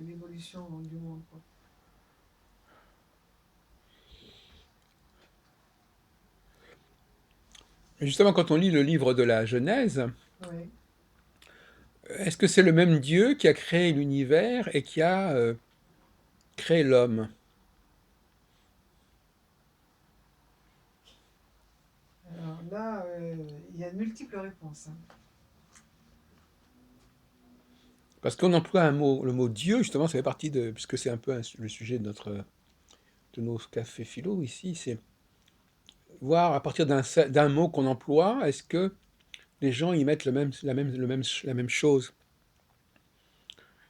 l'évolution du monde, quoi. Justement, quand on lit le livre de la Genèse, Oui. est-ce que c'est le même Dieu qui a créé l'univers et qui a créé l'homme? Alors là, il y a de multiples réponses, hein. Parce qu'on emploie un mot, le mot Dieu, justement, ça fait partie de, puisque c'est un peu le sujet de nos cafés philo ici, c'est voir à partir d'un mot qu'on emploie, est-ce que les gens y mettent la même chose?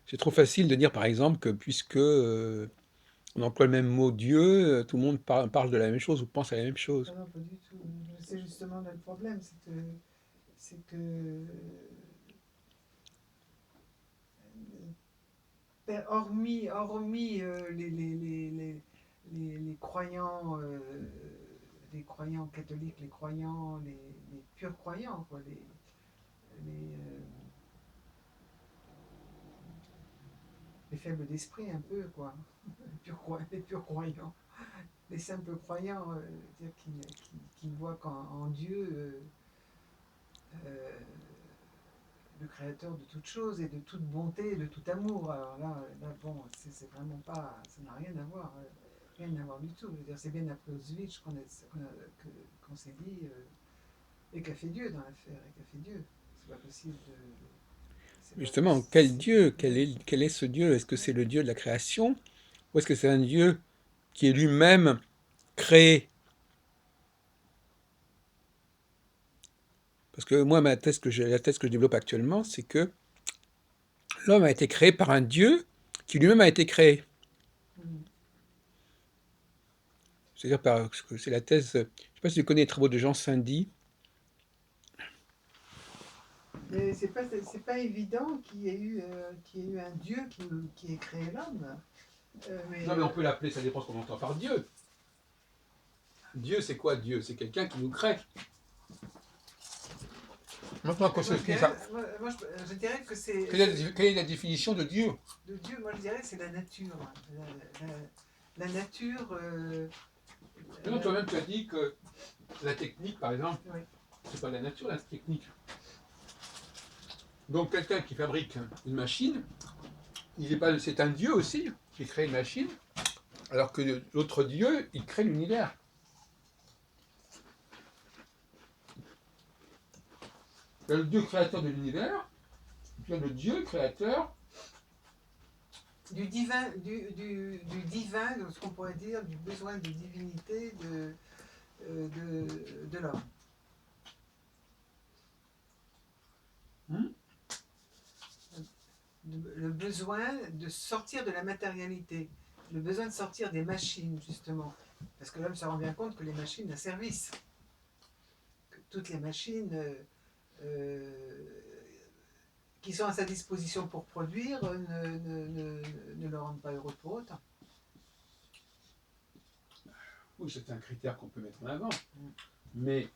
C'est trop facile de dire, par exemple, que puisque on emploie le même mot Dieu, tout le monde parle de la même chose ou pense à la même Ah chose. non, pas du tout. C'est justement là le problème, c'est que hormis les croyants, les croyants catholiques, les purs croyants, quoi, les, euh, les faibles d'esprit un peu, quoi, les purs croyants, les simples croyants, dire qui voient en Dieu euh, le créateur de toute chose et de toute bonté, de tout amour. Alors là bon, c'est vraiment pas, ça n'a rien à voir, rien à voir du tout. Je veux dire, c'est bien après Auschwitz qu'on s'est dit, et qu'a fait Dieu dans l'affaire, et qu'a fait Dieu. C'est pas possible de, c'est pas Justement, possible, quel Dieu, quel est ce Dieu? Est-ce que c'est le Dieu de la création ou est-ce que c'est un Dieu qui est lui-même créé? Parce que moi, la thèse que je développe actuellement, c'est que l'homme a été créé par un Dieu qui lui-même a été créé. mm. C'est-à-dire que c'est la thèse. Je ne sais pas si tu connais les travaux de Jean Saint-Dié. Mais c'est pas évident qu'il y ait eu un Dieu qui ait créé l'homme. Non, mais on peut l'appeler, ça dépend ce qu'on entend par Dieu. Dieu, c'est quoi Dieu? C'est quelqu'un qui nous crée. Maintenant, moi, je dirais, ça, je dirais que c'est quelle est la définition de Dieu? de Dieu. Moi, je dirais que c'est la nature. La nature. Non, La- toi-même, tu as dit que la technique, par exemple, oui, c'est pas la nature, la technique. Donc, quelqu'un qui fabrique une machine, il est pas, c'est un Dieu aussi qui crée une machine, alors que l'autre Dieu, il crée l'univers. Il y a le Dieu créateur de l'univers, puis il y a le Dieu créateur. du divin, du divin, de ce qu'on pourrait dire, du besoin de divinité de l'homme. Hmm. Le besoin de sortir de la matérialité, le besoin de sortir des machines, justement. Parce que l'homme se rend bien compte que les machines l'asservissent, que toutes les machines euh, qui sont à sa disposition pour produire ne le rendent pas heureux pour autant. Oui, c'est un critère qu'on peut mettre en avant. Mm. Mais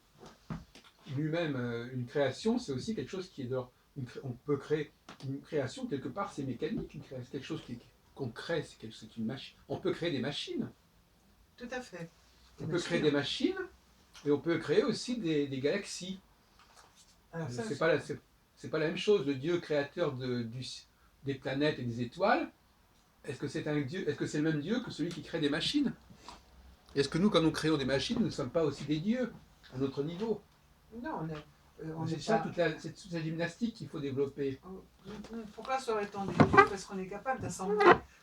lui-même, une création, c'est aussi quelque chose qui est dehors. On peut créer une création, quelque part, c'est mécanique. C'est quelque chose qu'on crée, c'est une machine. On peut créer des machines. Tout à fait. On Des peut créer machines. des machines et on peut créer aussi des galaxies. Alors ça, C'est pas, c'est pas la même chose. Le Dieu créateur des planètes et des étoiles, est-ce que c'est un Dieu, est-ce que c'est le même Dieu que celui qui crée des machines? Est-ce que nous, quand nous créons des machines, nous ne sommes pas aussi des dieux à notre niveau? non, on n'est C'est ça, pas. c'est toute la gymnastique qu'il faut développer. Pourquoi serait-on des dieux? Parce qu'on est capable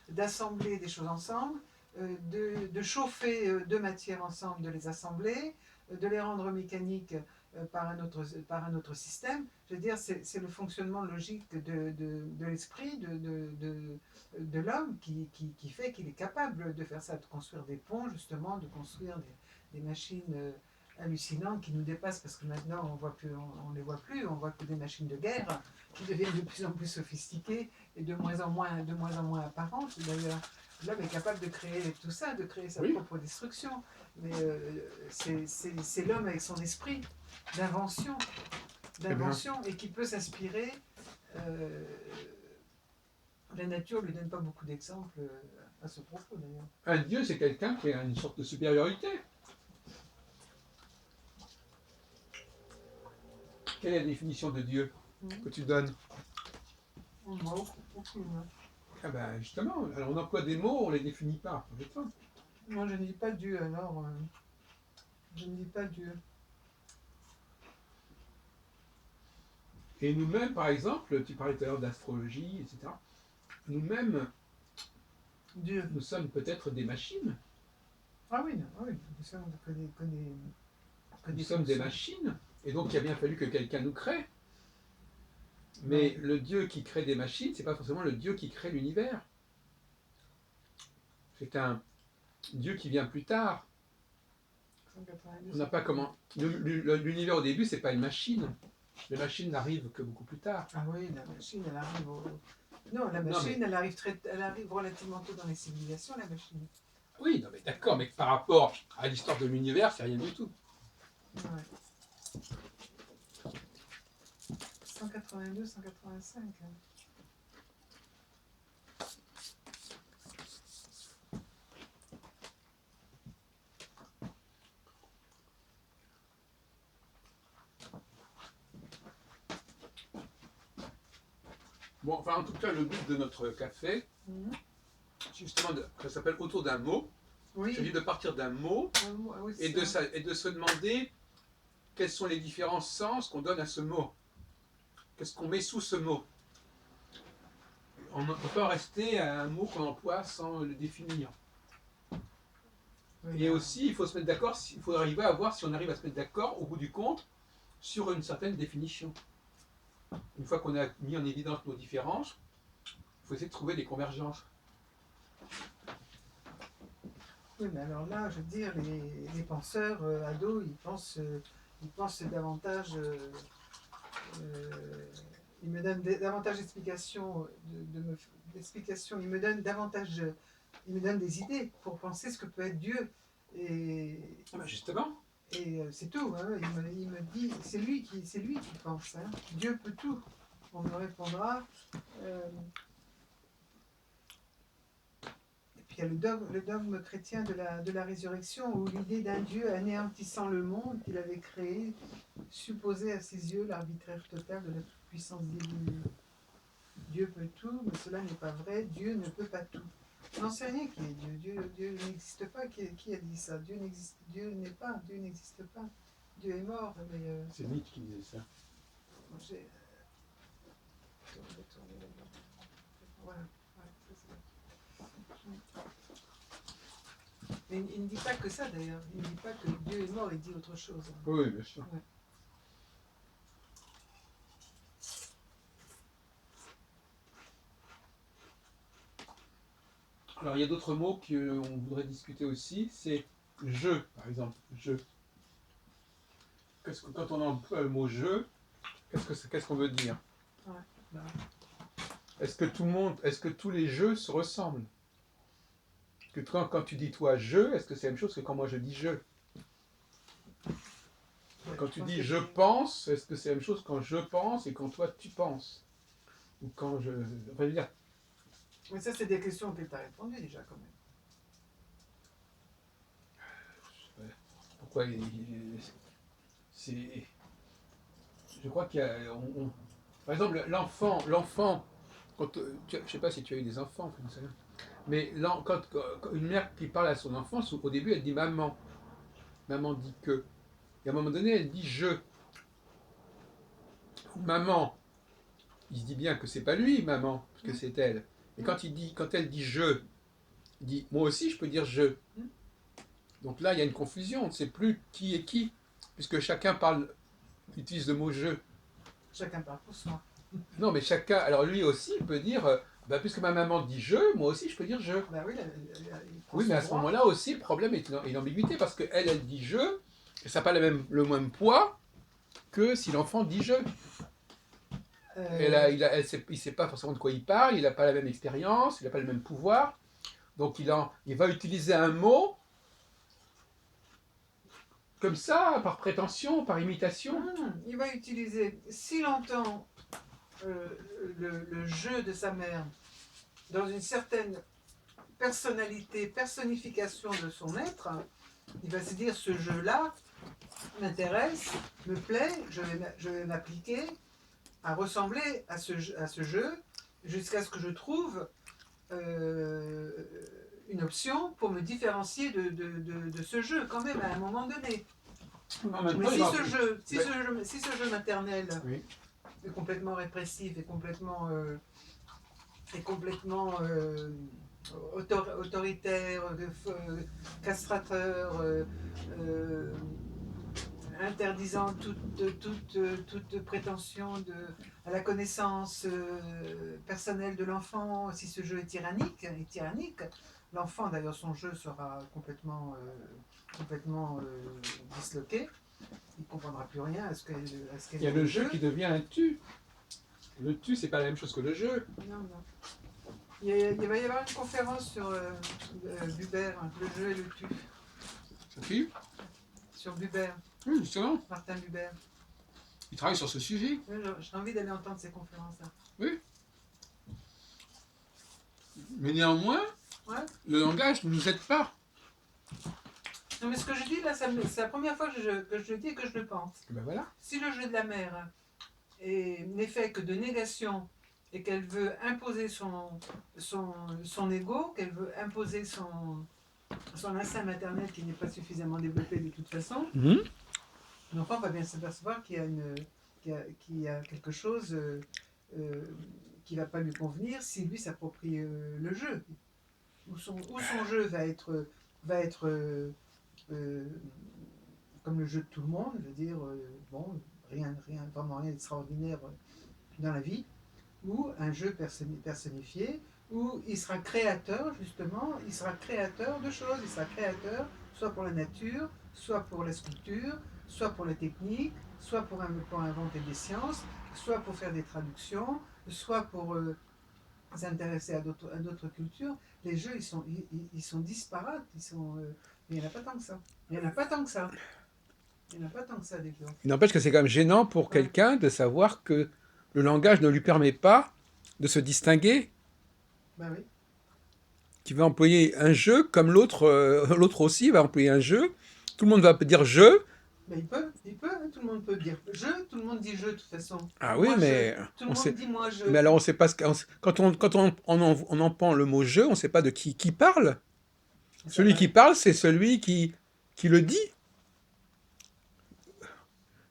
d'assembler des choses ensemble, de chauffer deux matières ensemble, de les assembler, de les rendre mécaniques par un autre système. Je veux dire, c'est le fonctionnement logique de l'esprit, de l'homme qui fait qu'il est capable de faire ça, de construire des ponts, justement, de construire des machines hallucinantes qui nous dépassent parce que maintenant on les voit plus, on voit que des machines de guerre qui deviennent de plus en plus sophistiquées et de moins en moins apparentes. D'ailleurs, l'homme est capable de créer tout ça, de créer sa Oui, propre destruction. Mais c'est l'homme avec son esprit d'invention, très bien. et qui peut s'inspirer euh, La nature ne lui donne pas beaucoup d'exemples à ce propos, d'ailleurs. Un Dieu, c'est quelqu'un qui a une sorte de supériorité. Quelle est la définition de Dieu que tu donnes? Moi, aucune. Ah ben justement, alors on emploie des mots, on ne les définit pas. Moi, je ne dis pas Dieu, alors. Je ne dis pas Dieu. Et nous-mêmes, par exemple, tu parlais tout à l'heure d'astrologie, etc. Nous-mêmes, Dieu. nous sommes peut-être des machines. Ah oui, nous sommes que Nous sommes des machines. Et donc, il a bien fallu que quelqu'un nous crée. Mais le Dieu qui crée des machines, c'est pas forcément le Dieu qui crée l'univers. C'est un Dieu qui vient plus tard. 182, On n'a pas comment. L'univers au début, c'est pas une machine. Les machines n'arrivent que beaucoup plus tard. Ah oui, la machine, elle arrive au. Non, la machine, elle arrive relativement tôt dans les civilisations, la machine. Oui, non, mais d'accord, mais par rapport à l'histoire de l'univers, c'est rien du tout. Ouais. 182, 185. Bon, enfin, en tout cas, le but de notre café, c'est justement, ça s'appelle autour d'un mot. Oui. C'est de partir d'un mot oui, et de se demander quels sont les différents sens qu'on donne à ce mot. Qu'est-ce qu'on met sous ce mot? On ne peut pas rester à un mot qu'on emploie sans le définir. Oui, et aussi, il faut se mettre d'accord, il faut arriver à voir si on arrive à se mettre d'accord, au bout du compte, sur une certaine définition. Une fois qu'on a mis en évidence nos différences, il faut essayer de trouver des convergences. Oui, mais alors là, je veux dire, les penseurs ados, ils pensent davantage. Ils me donnent davantage d'explications, ils me donnent davantage, ils me donnent des idées pour penser ce que peut être Dieu. Et ah ben justement. Et c'est tout. Hein. Il me dit, c'est lui qui pense. Hein. Dieu peut tout. On me répondra. Et puis il y a le dogme chrétien de la résurrection, où l'idée d'un Dieu anéantissant le monde qu'il avait créé supposait à ses yeux l'arbitraire total de la puissance divine. Dieu peut tout, mais cela n'est pas vrai. Dieu ne peut pas tout. Je n'en sais rien qui est Dieu. Dieu n'existe pas. Qui a dit ça? Dieu n'est pas. Dieu n'existe pas. Dieu est mort. Mais c'est Nietzsche qui disait ça. J'ai tourné là-dedans. Voilà. Ouais, ça. Mais il ne dit pas que ça d'ailleurs. Il ne dit pas que Dieu est mort. Il dit autre chose. Oui, bien sûr. Ouais. Alors, il y a d'autres mots qu'on voudrait discuter aussi. C'est je, par exemple. Je. Quand on emploie le mot je, qu'est-ce qu'on veut dire? Ouais, bah. Est-ce que tous les jeux se ressemblent? Que quand tu dis toi je, est-ce que c'est la même chose que quand moi je dis je? Ouais, quand tu dis je pense, est-ce que c'est la même chose quand je pense et quand toi tu penses? Ou quand je. Enfin, je veux dire. Mais ça, c'est des questions auxquelles tu as répondu déjà, quand même. Pourquoi c'est. Je crois qu'il y a. Par exemple, l'enfant, quand, je ne sais pas si tu as eu des enfants, mais quand une mère qui parle à son enfant, au début, elle dit maman. Maman dit que. Et à un moment donné, elle dit je. Maman, il se dit bien que c'est pas lui, maman, parce que c'est elle. Et quand elle dit je, il dit moi aussi je peux dire je. Donc là, il y a une confusion, on ne sait plus qui est qui, puisque chacun utilise le mot je. Chacun parle pour soi. Non, mais chacun, alors lui aussi, il peut dire, puisque ma maman dit je, moi aussi je peux dire je. Bah oui, oui, mais à ce moment-là aussi, le problème est une ambiguïté, parce qu'elle dit je, et ça n'a pas le même poids que si l'enfant dit je. Il ne sait pas forcément de quoi il parle, il n'a pas la même expérience, il n'a pas le même pouvoir, donc il va utiliser un mot comme ça, par prétention, par imitation. Il va utiliser, s'il entend le jeu de sa mère, dans une certaine personnalité, personnification de son être, il va se dire ce jeu-là m'intéresse, me plaît, je vais m'appliquer à ressembler à ce jeu jusqu'à ce que je trouve une option pour me différencier de ce jeu quand même à un moment donné. Mais si ce jeu maternel Oui. est complètement répressif et complètement autoritaire, castrateur, interdisant toute prétention à la connaissance personnelle de l'enfant, si ce jeu est tyrannique, l'enfant d'ailleurs son jeu sera complètement disloqué, il ne comprendra plus rien à ce qu'est Il y a le jeu qui devient un tu. Le tu, c'est pas la même chose que le jeu. Non, non. Il va y avoir une conférence sur Buber, le jeu et le tu. Sur qui? Sur Buber. Oui, justement. Martin Buber. Il travaille sur ce sujet. Oui, j'ai envie d'aller entendre ces conférences-là. Oui. Mais néanmoins, ouais. Le langage ne nous aide pas. Non, mais ce que je dis là, c'est la première fois que je le dis et que je le pense. Ben voilà. Si le jeu de la mère n'est fait que de négation et qu'elle veut imposer son ego, qu'elle veut imposer son instinct maternel qui n'est pas suffisamment développé de toute façon, l'enfant va bien s'apercevoir qu'il y a quelque chose qui ne va pas lui convenir si lui s'approprie le jeu. Où son jeu va être comme le jeu de tout le monde, je veux dire, bon, vraiment rien d'extraordinaire dans la vie, ou un jeu personnifié, où il sera créateur, justement, il sera créateur de choses, il sera créateur, soit pour la nature, soit pour la sculpture, soit pour la technique, soit pour inventer des sciences, soit pour faire des traductions, soit pour s'intéresser à d'autres cultures. Les jeux, ils sont disparates, il n'y en a pas tant que ça. Il n'y en a pas tant que ça. Des jeux. Il n'empêche que c'est quand même gênant pour quelqu'un de savoir que le langage ne lui permet pas de se distinguer. Ben oui. Qui va employer un jeu comme l'autre aussi va employer un jeu. Tout le monde va dire jeu. Mais il peut, hein, tout le monde peut dire jeu, tout le monde dit jeu de toute façon. Ah oui, moi, mais tout le monde dit moi je. Mais alors on sait pas quand on empend le mot jeu, on ne sait pas de qui parle. Celui qui parle, c'est celui qui le dit.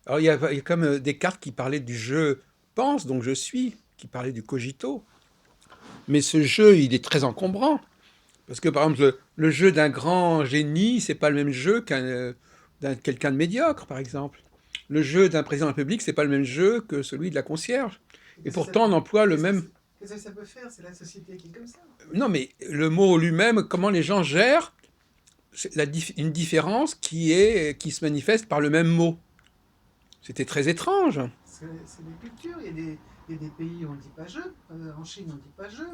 Alors il y a comme Descartes qui parlait du je pense, donc je suis, qui parlait du cogito. Mais ce jeu, il est très encombrant. Parce que par exemple, le jeu d'un grand génie, c'est pas le même jeu qu'un quelqu'un de médiocre, par exemple. Le jeu d'un président de la République, c'est pas le même jeu que celui de la concierge. Et pourtant, on emploie le même. Qu'est-ce que ça peut faire? C'est la société qui est comme ça. Non, mais le mot lui-même, comment les gens gèrent une différence qui se manifeste par le même mot. C'était très étrange. C'est des cultures. Il y a des pays où on ne dit pas jeu. En Chine, on ne dit pas jeu.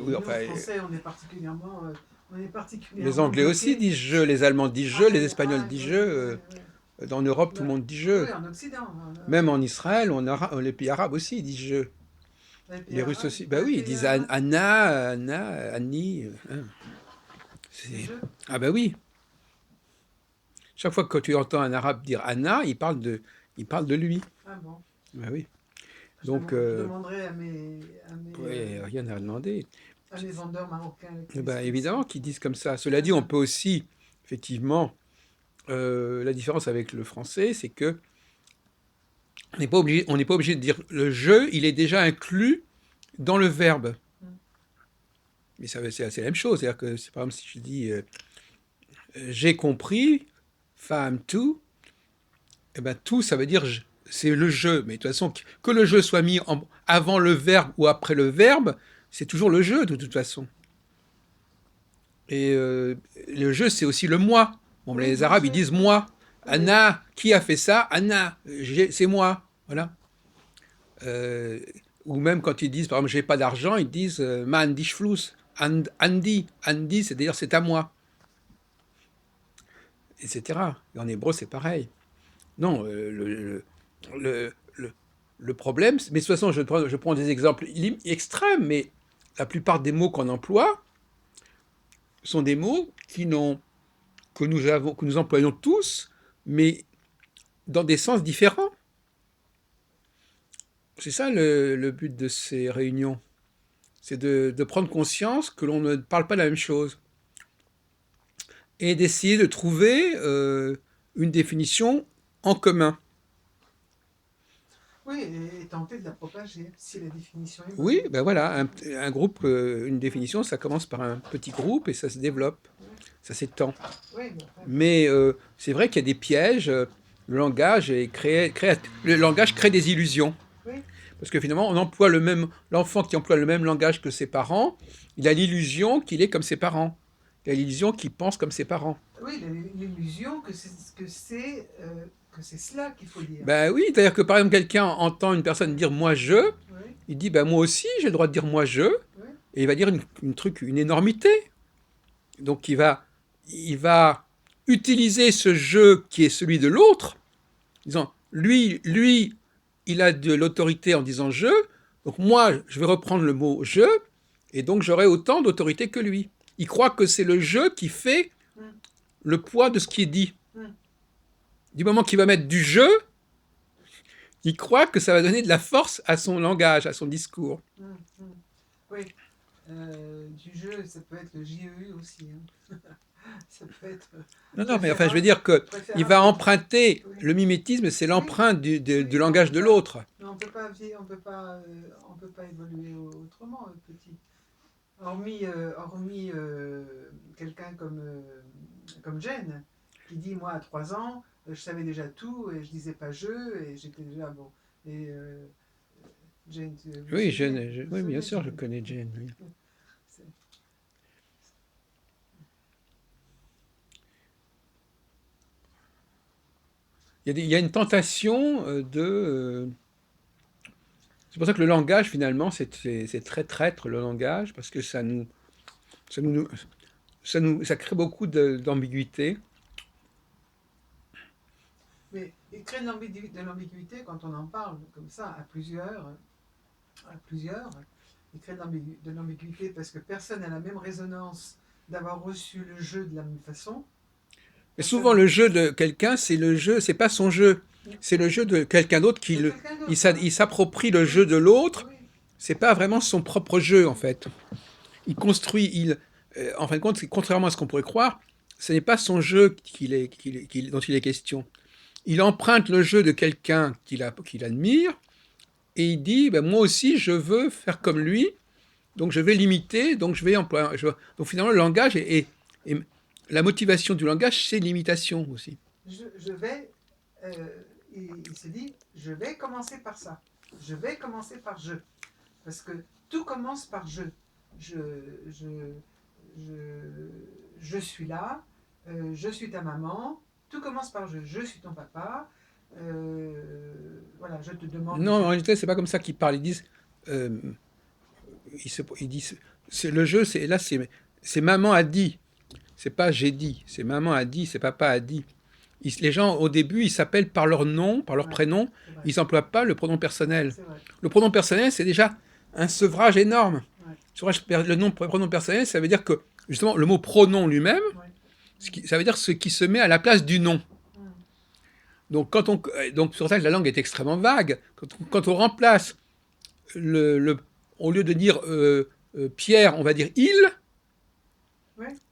Oui, enfin, nous, Français, on est particulièrement. Les Anglais aussi disent jeu, les Allemands disent jeu, les Espagnols disent jeu. Dans l'Europe, tout le monde dit jeu. Oui, en Occident. Même en Israël, les pays arabes aussi ils disent jeu. Les Russes aussi. Bah oui, ils disent Anna, Annie. Ah bah oui. Chaque fois que tu entends un arabe dire Anna, il parle de lui. Ah bon. Bah oui. Donc, je demanderai à mes oui, rien à demander. À mes vendeurs marocains. Bah, évidemment qu'ils disent comme ça. Cela dit, on peut aussi, effectivement, la différence avec le français, c'est que on n'est pas obligé de dire le jeu, il est déjà inclus dans le verbe. Mais c'est la même chose. C'est-à-dire que, par exemple, si je dis j'ai compris, femme, tout, eh ben tout, ça veut dire c'est le jeu. Mais de toute façon, que le jeu soit mis avant le verbe ou après le verbe, c'est toujours le jeu, de toute façon. Et le jeu, c'est aussi le moi. Bon, oui, les Arabes, ils disent moi. Oui. Anna, qui a fait ça? Anna, c'est moi. Voilà. Ou même quand ils disent, par exemple, j'ai pas d'argent, ils disent ma andi flous. Andi, c'est-à-dire c'est à moi. Etc. Et en hébreu, c'est pareil. Non, le le problème, mais de toute façon, je prends des exemples extrêmes, mais la plupart des mots qu'on emploie sont des mots que nous employons tous, mais dans des sens différents. C'est ça le but de ces réunions. C'est de prendre conscience que l'on ne parle pas de la même chose. Et d'essayer de trouver une définition en commun. Oui, et tenter de la propager, si la définition est bonne. Oui, ben voilà, un groupe, une définition, ça commence par un petit groupe et ça se développe, ça s'étend. Oui, Mais c'est vrai qu'il y a des pièges. Le langage le langage crée des illusions. oui, Parce que finalement, l'enfant qui emploie le même langage que ses parents, il a l'illusion qu'il est comme ses parents. Il a l'illusion qu'il pense comme ses parents. oui, l'illusion que c'est cela qu'il faut dire. Ben oui, c'est-à-dire que par exemple, quelqu'un entend une personne dire moi je, Oui, il dit ben moi aussi j'ai le droit de dire moi je, oui, et il va dire une énormité. Donc il va utiliser ce je qui est celui de l'autre, disant lui, il a de l'autorité en disant je, donc moi je vais reprendre le mot je, et donc j'aurai autant d'autorité que lui. Il croit que c'est le je qui fait le poids de ce qui est dit. Du moment qu'il va mettre du je, il croit que ça va donner de la force à son langage, à son discours. Oui, du jeu, ça peut être le JEU aussi. Hein. Ça peut être. Non, mais enfin, je veux dire qu'il va emprunter, Oui. le mimétisme, c'est l'empreinte du Oui, langage de l'autre. Mais on peut pas évoluer autrement, petit. Hormis quelqu'un comme Jen, qui dit, moi, à 3 ans, je savais déjà tout, et je disais pas je, et j'étais déjà bon. Et Jane, Oui, oui, bien sûr, je connais Jane. Oui. Il y a une tentation c'est pour ça que le langage, finalement, c'est très traître, le langage, parce que ça crée beaucoup d'ambiguïté. Mais il crée de l'ambiguïté quand on en parle comme ça à plusieurs. Il crée de l'ambiguïté parce que personne n'a la même résonance d'avoir reçu le jeu de la même façon. Mais souvent, le jeu de quelqu'un, c'est pas son jeu. C'est le jeu de quelqu'un d'autre il s'approprie le jeu de l'autre. Oui, C'est pas vraiment son propre jeu, en fait. Il construit, en fin de compte, contrairement à ce qu'on pourrait croire, ce n'est pas son jeu dont il est question. Il emprunte le jeu de quelqu'un qu'il admire, et il dit, ben, moi aussi, je veux faire comme lui, donc je vais l'imiter, donc je vais employer. Donc finalement, le langage la motivation du langage, c'est l'imitation aussi. il se dit, je vais commencer par ça. Je vais commencer par je. Parce que tout commence par je. Je, je, je suis là, je suis ta maman, tout commence par je suis ton papa, voilà, je te demande... Non, en réalité, c'est pas comme ça qu'ils parlent. Ils disent, le jeu, c'est maman a dit, c'est pas j'ai dit, c'est maman a dit, c'est papa a dit. Les gens, au début, ils s'appellent par leur nom, par leur prénom, ils n'emploient pas le pronom personnel. Le pronom personnel, c'est déjà un sevrage énorme. Le pronom personnel, ça veut dire que, justement, le mot pronom lui-même, ça veut dire ce qui se met à la place du nom. Donc, c'est pour ça que la langue est extrêmement vague. Quand on remplace, au lieu de dire Pierre, on va dire il.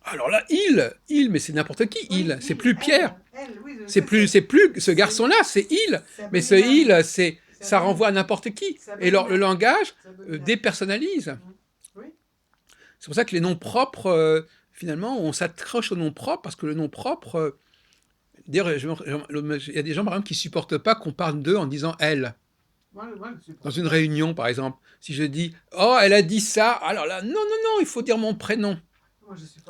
Alors là, il, mais c'est n'importe qui, il. C'est plus Pierre. C'est plus ce garçon-là, c'est il. Mais ce il, ça renvoie à n'importe qui. Et le langage dépersonnalise. C'est pour ça que les noms propres, finalement, on s'accroche au nom propre parce que le nom propre. D'ailleurs, il y a des gens, par exemple, qui ne supportent pas qu'on parle d'eux en disant elle. Dans une réunion, par exemple, si je dis « Oh, elle a dit ça », alors là, non, il faut dire mon prénom.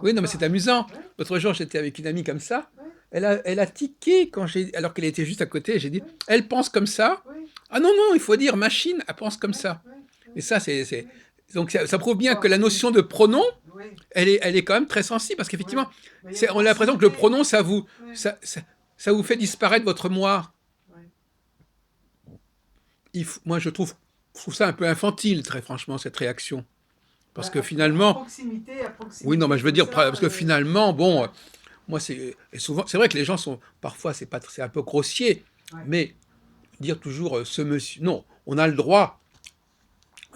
Oui, non, mais c'est amusant. L'autre jour, j'étais avec une amie comme ça. Elle a tiqué alors qu'elle était juste à côté. J'ai dit « Elle pense comme ça ». Ah non, il faut dire « Machine, elle pense comme ça ». Et ça, donc ça prouve bien que la notion de pronom, elle est quand même très sensible, parce qu'effectivement, on a l'impression que le pronom, ça vous fait disparaître votre moi. moi je trouve ça un peu infantile, très franchement, cette réaction. Parce Bah, que à finalement, proximité, oui, non, mais je veux comme dire, ça, parce que finalement, bon, ouais, moi, et souvent, c'est vrai que les gens sont, parfois, c'est un peu grossier, ouais. mais dire toujours ce monsieur, non, on a le droit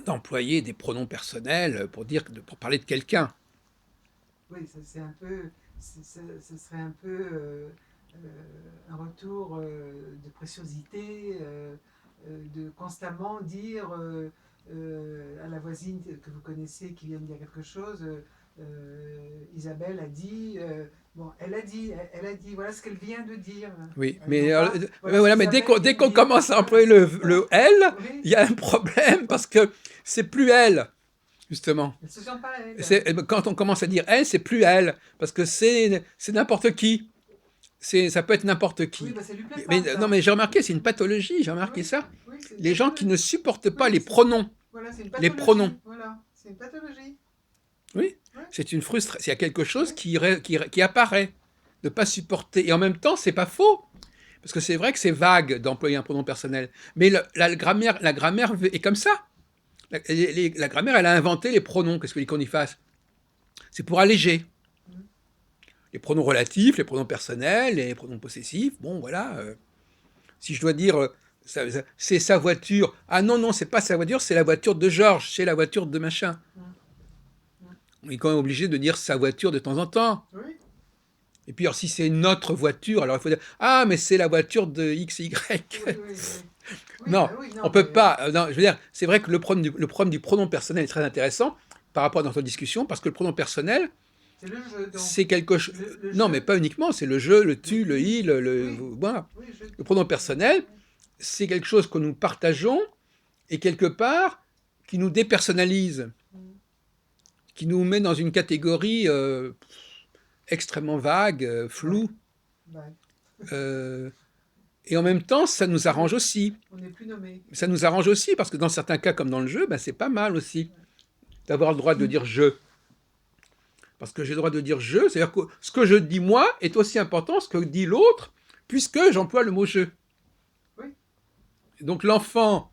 d'employer des pronoms personnels pour dire, pour parler de quelqu'un. Oui, ça c'est un peu, ce serait un peu un retour de préciosité, de constamment dire à la voisine que vous connaissez qui vient de dire quelque chose, Isabelle a dit, bon, elle a dit, voilà ce qu'elle vient de dire, Oui, et non mais, pas, mais voilà ce voilà, mais qu'Isabelle vient dès de qu'on dire, commence à voilà. employer le elle, Oui, il y a un problème parce que c'est plus elle, justement. elle se sent pas elle. Quand on commence à dire elle, c'est plus elle, parce que c'est n'importe qui. Ça peut être n'importe Oui, qui. bah ça lui plaît Mais pas non, ça. mais j'ai remarqué, c'est une pathologie, j'ai remarqué Oui, ça. oui, c'est une Les gens qui pathologie. ne supportent pas Oui, les pronoms. voilà, c'est une Les pronoms. pathologie. Voilà, c'est une pathologie. Oui, Oui, c'est une frustration. Il y a quelque chose oui, qui apparaît. Ne pas supporter. Et en même temps, c'est pas faux. Parce que c'est vrai que c'est vague d'employer un pronom personnel. Mais la grammaire est comme ça. La grammaire, elle a inventé les pronoms. Qu'est-ce qu'on y fasse? C'est pour alléger. mm, Les pronoms relatifs, les pronoms personnels, les pronoms possessifs. Bon, voilà. Si je dois dire c'est sa voiture, ah non, non, c'est pas sa voiture, c'est la voiture de Georges, c'est la voiture de machin. mm, mm. On est quand même obligé de dire sa voiture de temps en temps. Oui, Et puis, alors, si c'est notre voiture, alors il faut dire ah, mais c'est la voiture de XY. oui, oui, oui. Oui, Non, bah oui, on non, peut mais pas. Non, je veux dire, c'est vrai que le problème du pronom personnel est très intéressant par rapport à notre discussion, parce que le pronom personnel, c'est le jeu donc. c'est quelque chose. Le Non, mais jeu, pas uniquement, c'est le je, le le tu, le il. il, Oui, voilà. oui, je. Le pronom personnel, Oui, c'est quelque chose que nous partageons et quelque part qui nous dépersonnalise, mm, qui nous met dans une catégorie extrêmement vague, ouais, floue. bah, euh, et en même temps, ça nous on arrange est, aussi. on est plus nommé. Ça nous arrange aussi parce que dans certains cas, comme dans le jeu, ben, c'est pas mal aussi d'avoir le droit de dire je. Parce que j'ai le droit de dire je, c'est-à-dire que ce que je dis moi est aussi important que ce que dit l'autre, puisque j'emploie le mot je. Oui, Et donc l'enfant,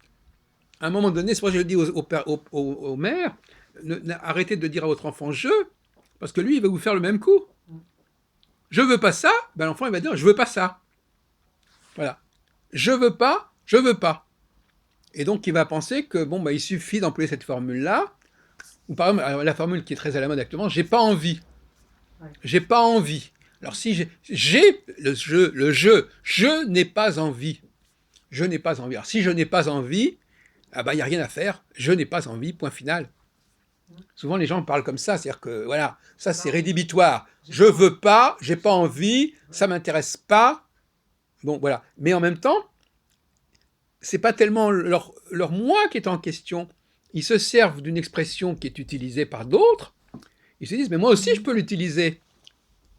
à un moment donné, c'est pour ça que je dis aux mères, arrêtez de dire à votre enfant je, parce que lui, il va vous faire le même coup. mm, Je veux pas ça, ben l'enfant il va dire je veux pas ça. Voilà. Je veux pas, je veux pas. Et donc il va penser que bon, ben, il suffit d'employer cette formule-là, ou par exemple la formule qui est très à la mode actuellement, j'ai pas envie. ouais. J'ai pas envie. Alors si je n'ai pas envie. Je n'ai pas envie. Alors si je n'ai pas envie, ah ben il n'y a rien à faire. Je n'ai pas envie, point final. Mm. Souvent les gens parlent comme ça, c'est-à-dire que voilà, ça J'ai c'est pas envie. rédhibitoire. J'ai Je pas envie. veux pas, j'ai pas envie, Ouais. ça m'intéresse pas. Bon voilà. Mais en même temps, c'est pas tellement leur moi qui est en question. Ils se servent d'une expression qui est utilisée par d'autres. Ils se disent mais moi aussi je peux l'utiliser.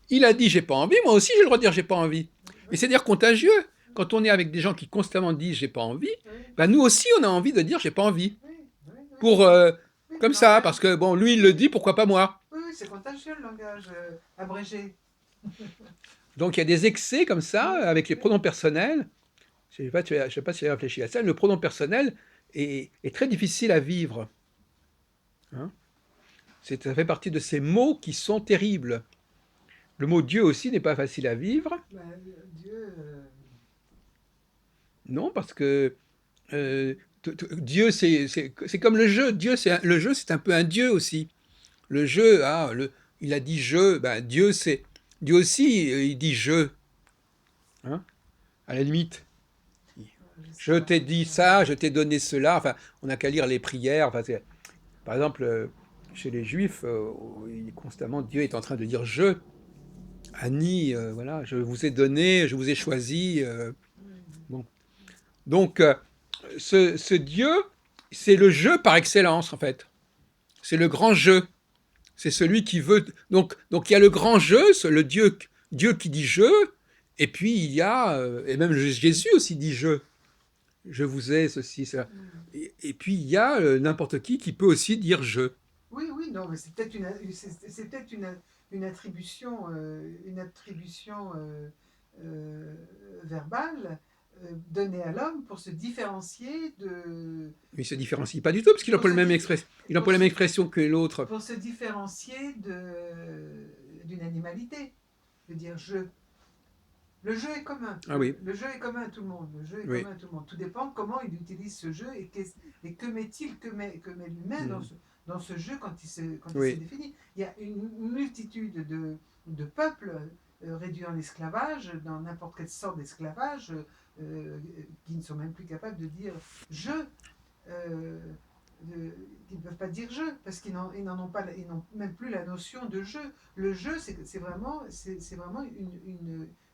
Il a dit j'ai pas envie, moi aussi j'ai le droit de dire j'ai pas envie. Et Oui, c'est dire contagieux. Quand on est avec des gens qui constamment disent j'ai pas envie, oui, ben nous aussi on a envie de dire j'ai pas envie. oui, oui, oui. Pour Oui, le comme ça, langage. parce que bon, lui il le dit, pourquoi pas moi? Oui, oui, c'est contagieux le langage abrégé. Donc il y a des excès comme ça Oui, avec les oui. pronoms personnels. Je sais pas si tu as réfléchi à ça. Le pronom personnel est très difficile à vivre. Hein. Ça fait partie de ces mots qui sont terribles. Le mot Dieu aussi n'est pas facile à vivre. Bah, Dieu. Non, parce que Dieu, c'est comme le jeu. Le jeu, c'est un peu un Dieu aussi. Le jeu, il a dit je, ben Dieu aussi, il dit je. Hein, à la limite, Je sais je pas. t'ai dit ça, je t'ai donné cela. Enfin, on n'a qu'à lire les prières. Enfin, par exemple, chez les Juifs, constamment Dieu est en train de dire je. Annie, voilà, je vous ai donné, je vous ai choisi. Oui, Bon. Donc, ce Dieu, c'est le jeu par excellence, en fait. C'est le grand jeu. C'est celui qui veut. Donc il y a le grand jeu, le Dieu qui dit je, et puis il y a, et même Jésus aussi dit je vous ai, ceci, cela. mm. Et puis il y a n'importe qui peut aussi dire je. Oui, oui, non, mais c'est peut-être c'est peut-être une attribution verbale, donné à l'homme pour se différencier Mais il ne se différencie pas du tout, parce qu'il n'a pour pas se, le même di- expression. Il n'a pour pas la se, même expression que l'autre. pour se différencier d'une animalité. Je veux dire, le jeu est commun. Ah oui, Le jeu est commun à tout le monde. Le jeu est oui. commun à tout le monde. Tout dépend comment il utilise ce jeu et que met-il, que met l'humain Mm. dans ce jeu quand il se Oui. définit. Il y a une multitude de peuples réduits en esclavage, dans n'importe quelle sorte d'esclavage, qui ne sont même plus capables de dire je. euh, qui ne peuvent pas dire jeu parce qu'ils n'en ont pas, ils n'ont même plus la notion de jeu. Le jeu, c'est vraiment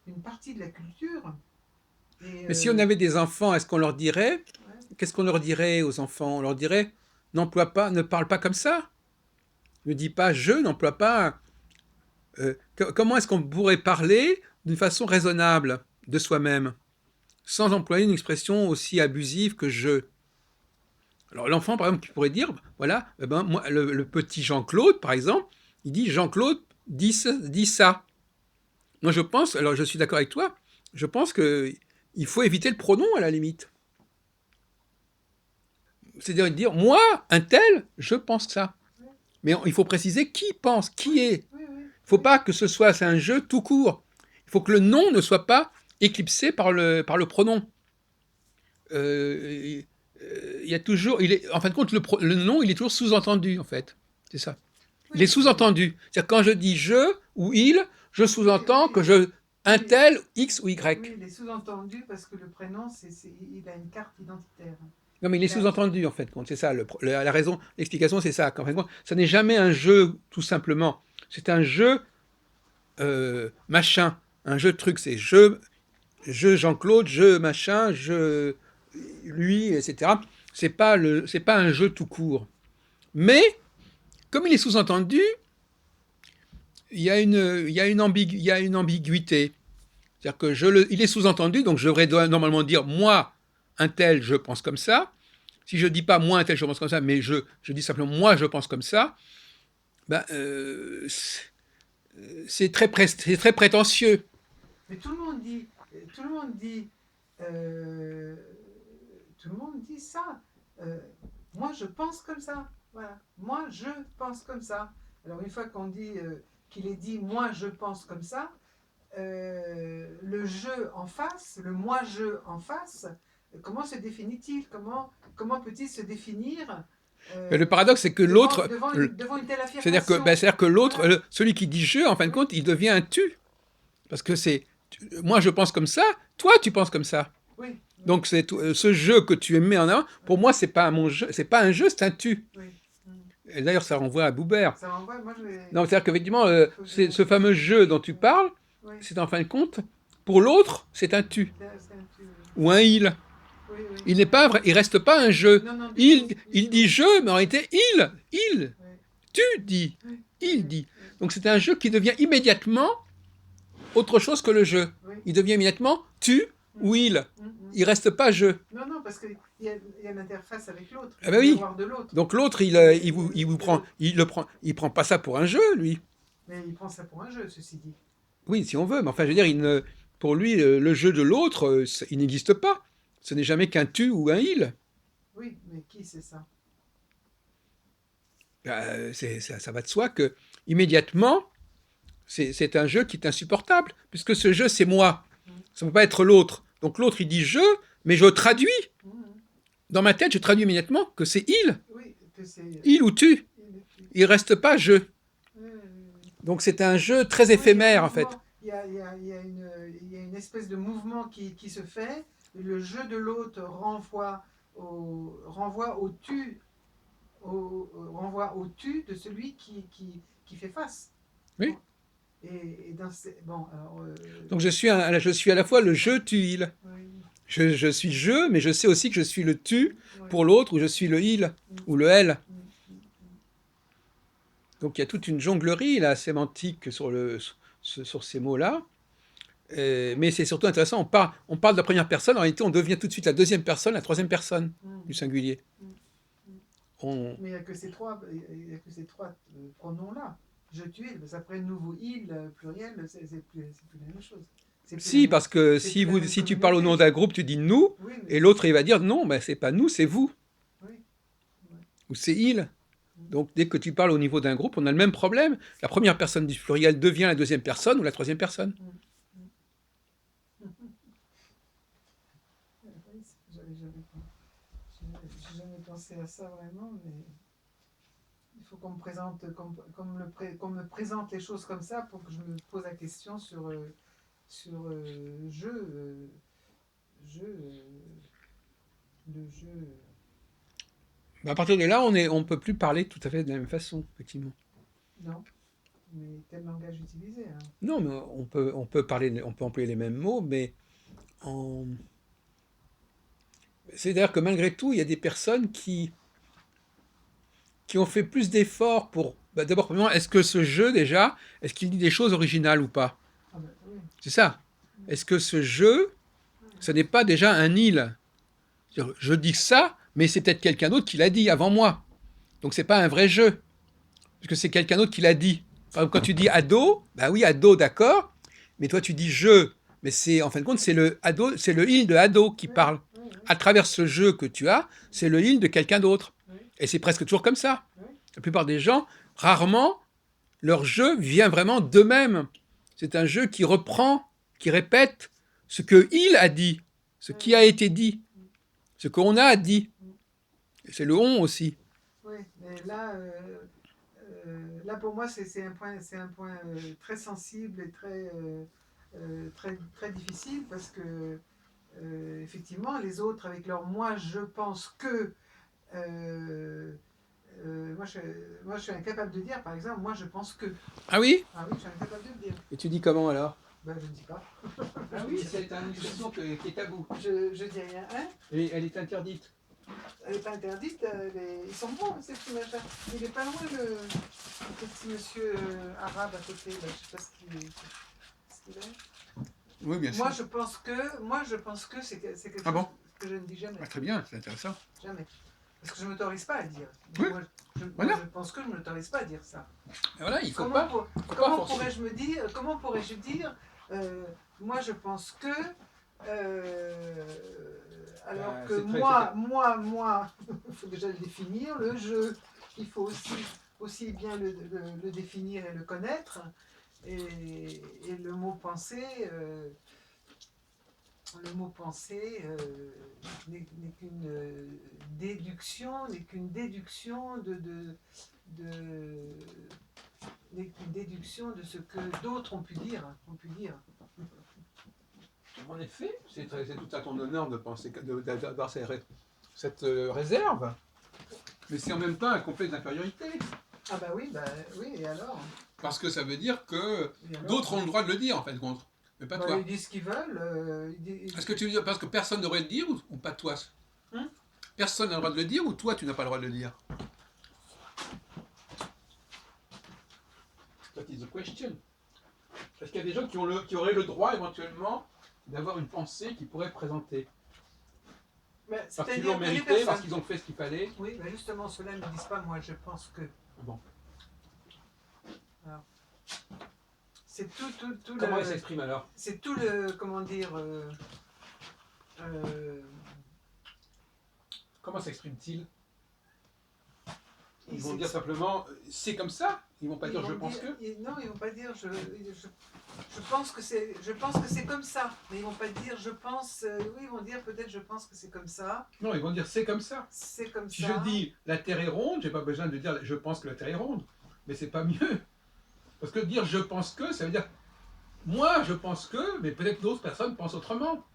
une partie de la culture. Et Mais si on avait des enfants, est-ce qu'on leur dirait, ouais, qu'est-ce qu'on leur dirait aux enfants? On leur dirait, n'emploie pas, ne parle pas comme ça. Ne dis pas je, n'emploie pas. Comment est-ce qu'on pourrait parler d'une façon raisonnable de soi-même, sans employer une expression aussi abusive que je? Alors l'enfant, par exemple, qui pourrait dire, voilà, eh ben, moi, le petit Jean-Claude, par exemple, il dit Jean-Claude dit ça. Moi, je pense, alors je suis d'accord avec toi, je pense que il faut éviter le pronom à la limite. C'est-à-dire dire, moi, un tel, je pense ça. ouais, Mais il faut préciser qui pense, qui oui, est. oui, oui, Il ne faut oui, pas que ce soit c'est un jeu tout court. Il faut que le nom ne soit pas éclipsé par le pronom. Il y a toujours, en fin de compte, le nom, il est toujours sous-entendu, en fait. C'est ça. Il est oui, sous-entendu. C'est-à-dire quand je dis je ou il, je oui, sous-entends que oui, je un oui, tel X ou Y. oui, il est sous-entendu parce que le prénom, il a une carte identitaire. Non, mais il est Il a, sous-entendu, en fait. C'est ça. La raison, l'explication, c'est ça. En fait, ça n'est jamais un jeu, tout simplement. C'est un jeu machin. Un jeu de trucs. C'est je Jean-Claude, je machin, je lui, etc. C'est pas un jeu tout court. Mais, comme il est sous-entendu, il y a une ambiguïté. C'est-à-dire que il est sous-entendu, donc je devrais normalement dire moi, un tel, je pense comme ça. Si je dis pas moi, un tel, je pense comme ça, mais je dis simplement moi, je pense comme ça, ben, c'est très prétentieux. mais tout le monde dit, euh, tout le monde dit ça. Euh, moi, je pense comme ça. Voilà. Moi, je pense comme ça. Alors, une fois qu'on dit qu'il est dit moi, je pense comme ça, le je en face, le moi-je en face, comment se définit-il? Comment peut-il se définir Mais le euh, paradoxe, c'est que l'autre, devant une telle c'est-à-dire affirmation? que l'autre, Voilà. celui qui dit je, en fin de Oui, compte, il devient un tu. Parce que moi je pense comme ça, toi tu penses comme ça. oui, oui, Donc ce jeu que tu mets en avant, pour oui, moi c'est pas mon jeu, c'est pas un jeu, c'est un tu. oui. Et d'ailleurs ça renvoie à Boubert. Ça m'envoie, moi je vais. Non, c'est-à-dire qu'effectivement, Faut que je ce consulte. fameux jeu dont tu Oui, parles, oui. c'est en fin de compte, pour l'autre, c'est un tu C'est un tu, oui. ou un il. Oui, oui, Il n'est oui. pas vrai, il reste pas un jeu. Non, non, du tout, du Il tout. dit je, mais en réalité il, Oui, tu dis, oui, il oui, dit. oui, Donc c'est un jeu qui devient immédiatement autre chose que le jeu. oui. Il devient immédiatement tu ou Mm, il. mm, mm. Il reste pas je. Non, non, parce qu'il y a l'interface avec l'autre, il Ah y a ben le oui. miroir de l'autre. Donc l'autre, il vous prend, L'autre. il prend pas ça pour un jeu, lui. Mais il prend ça pour un jeu, ceci dit. Oui, si on veut, mais enfin, je veux dire, pour lui, le jeu de l'autre, il n'existe pas. Ce n'est jamais qu'un tu ou un il. Oui, mais qui c'est ça? Ça va de soi que immédiatement, c'est un jeu qui est insupportable, puisque ce jeu, c'est moi. Mm, Ça ne peut pas être l'autre. Donc l'autre, il dit je, mais je traduis. mm, mm. Dans ma tête, je traduis immédiatement que c'est Oui, que c'est. il ou tu. Oui, Il reste pas je. oui, oui. Donc c'est un jeu très Oui, il y a un éphémère, en fait. mouvement, il y a une espèce de mouvement qui se fait. Le jeu de l'autre renvoie au tu, renvoie au tu de celui qui fait face. Oui. Bon. Et dans bon, alors, Donc je suis à la fois le je, tu, il. oui, Je suis je, mais je sais aussi que je suis le tu oui, pour l'autre, ou je suis le il, mm, ou le elle. mm, mm, Donc il y a toute une jonglerie là, sémantique sur ces mots-là. Mais c'est surtout intéressant, on parle de la première personne, en réalité on devient tout de suite la deuxième personne, la troisième personne mm, du singulier. mm, mm. On... Mais il n'y a que ces trois pronoms-là. Je, tu, il. Parce après, nouveau il, pluriel, c'est plus la même chose. C'est plus Si, la parce même, que c'est plus la même si tu parles au nom communauté. d'un groupe, tu dis nous, Oui, mais et l'autre il va dire non, ben, c'est pas nous, c'est vous, oui, ouais. ou c'est il. Donc dès que tu parles au niveau d'un groupe, on a le même problème. La première personne du pluriel devient la deuxième personne ou la troisième personne. Mm, mm. Oui, j'ai jamais pensé à ça vraiment, mais il faut qu'on me présente, qu'on me présente les choses comme ça pour que je me pose la question sur jeu, le jeu. Ben, à partir de là, on peut plus parler tout à fait de la même façon, effectivement. Non, mais quel langage utiliser, hein? Non, mais on peut employer les mêmes mots, mais en... c'est-à-dire que malgré tout, il y a des personnes qui ont fait plus d'efforts pour... ben, d'abord, premièrement, est-ce que ce jeu, déjà, est-ce qu'il dit des choses originales ou pas? Ah ben oui. C'est ça. Est-ce que ce jeu, ce n'est pas déjà un il? C'est-à-dire, je dis ça, mais c'est peut-être quelqu'un d'autre qui l'a dit avant moi. Donc c'est pas un vrai jeu, puisque c'est quelqu'un d'autre qui l'a dit. Par exemple, quand tu dis ado, bah oui, ado, d'accord, mais toi tu dis je, mais c'est en fin de compte, c'est le ado, c'est le il de ado qui Oui, parle. oui, oui, À travers ce jeu que tu as, c'est le il de quelqu'un d'autre. oui, Et c'est presque toujours comme ça. oui, La plupart des gens, rarement, leur jeu vient vraiment d'eux-mêmes. C'est un jeu qui reprend, qui répète ce que il a dit, ce qui a été dit, ce qu'on a dit. Et c'est le on aussi. oui, mais là, là pour moi c'est un point très sensible et très difficile parce que effectivement les autres avec leur moi je pense que euh, moi, je, moi je suis incapable de dire par exemple moi je pense que. Ah oui? Ah oui, je suis incapable de le dire. Et tu dis comment alors? Ben je ne dis pas. Ah oui, c'est une expression qui est tabou. Je dis rien, hein. Et elle est interdite. Elle n'est pas interdite, ils sont bons ces petits machins. Il est pas loin le petit monsieur arabe à côté, là. Je sais pas ce qu'il est. Oui, bien sûr. Moi je pense que c'est quelque Ah chose bon? que je ne dis jamais. Ah, très bien, c'est intéressant. Jamais. Parce que je ne m'autorise pas à le dire. Oui, Moi, voilà. je pense que je ne m'autorise pas à dire ça. Et voilà, il faut Comment, pas, pour- faut pas comment forcer. pourrais-je dire moi je pense que alors Ben, que c'est très- moi, il faut déjà le définir, le jeu, il faut aussi bien le définir et le connaître, et le mot pensée n'est qu'une déduction n'est qu'une déduction de ce que d'autres ont pu dire. En effet, c'est tout à ton honneur de penser, d'avoir cette réserve. Mais c'est en même temps un complexe d'infériorité. Ah bah oui, et alors? Parce que ça veut dire que Et alors d'autres ont le droit de le dire, en fin de compte. Mais pas Bah, toi. ils disent ce qu'ils veulent. Est-ce que tu veux dire parce que personne ne devrait le dire ou pas toi? Hein? Personne n'a le droit de le dire ou toi tu n'as pas le droit de le dire? That is the question. Est-ce qu'il y a des gens qui auraient le droit éventuellement d'avoir une pensée qu'ils pourraient présenter? Mais Parce qu'ils c'est-à-dire l'ont que les mérité, personnes. parce qu'ils ont fait ce qu'il fallait. Oui, mais justement, ceux-là ne disent pas moi je pense que. Bon. Alors, c'est tout Comment le. elle s'exprime alors? C'est tout le. Comment dire. Comment s'exprime-t-il? Ils il vont s'ex- dire simplement c'est comme ça. Ils vont pas ils dire je vont pense dire- que. Non, ils vont pas dire je pense que c'est comme ça. Mais ils vont pas dire je pense. Oui, ils vont dire peut-être je pense que c'est comme ça. Non, ils vont dire c'est comme ça. C'est comme Si ça. je dis la Terre est ronde, j'ai pas besoin de dire je pense que la Terre est ronde. Mais c'est pas mieux. Parce que dire je pense que, ça veut dire moi je pense que, mais peut-être d'autres personnes pensent autrement.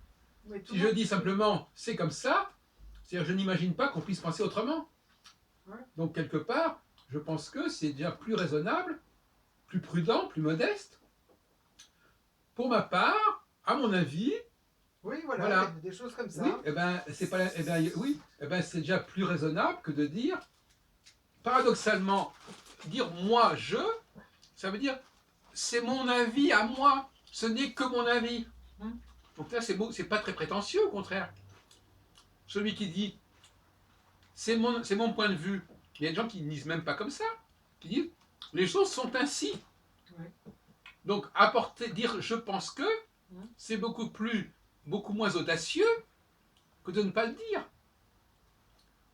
Mais tout Si le je monde- dis simplement c'est comme ça, c'est-à-dire je n'imagine pas qu'on puisse penser autrement. Ouais. Donc quelque part, je pense que c'est déjà plus raisonnable, plus prudent, plus modeste. Pour ma part, à mon avis, Oui, voilà, voilà. des choses comme ça. Oui, eh ben, c'est pas, eh ben, oui, eh ben, c'est déjà plus raisonnable que de dire, paradoxalement, dire moi je, ça veut dire c'est mon avis à moi, ce n'est que mon avis. Donc là, c'est pas très prétentieux, au contraire. Celui qui dit c'est mon point de vue, il y a des gens qui ne disent même pas comme ça, qui disent les choses sont ainsi. Ouais. Donc dire je pense que, c'est beaucoup moins audacieux que de ne pas le dire.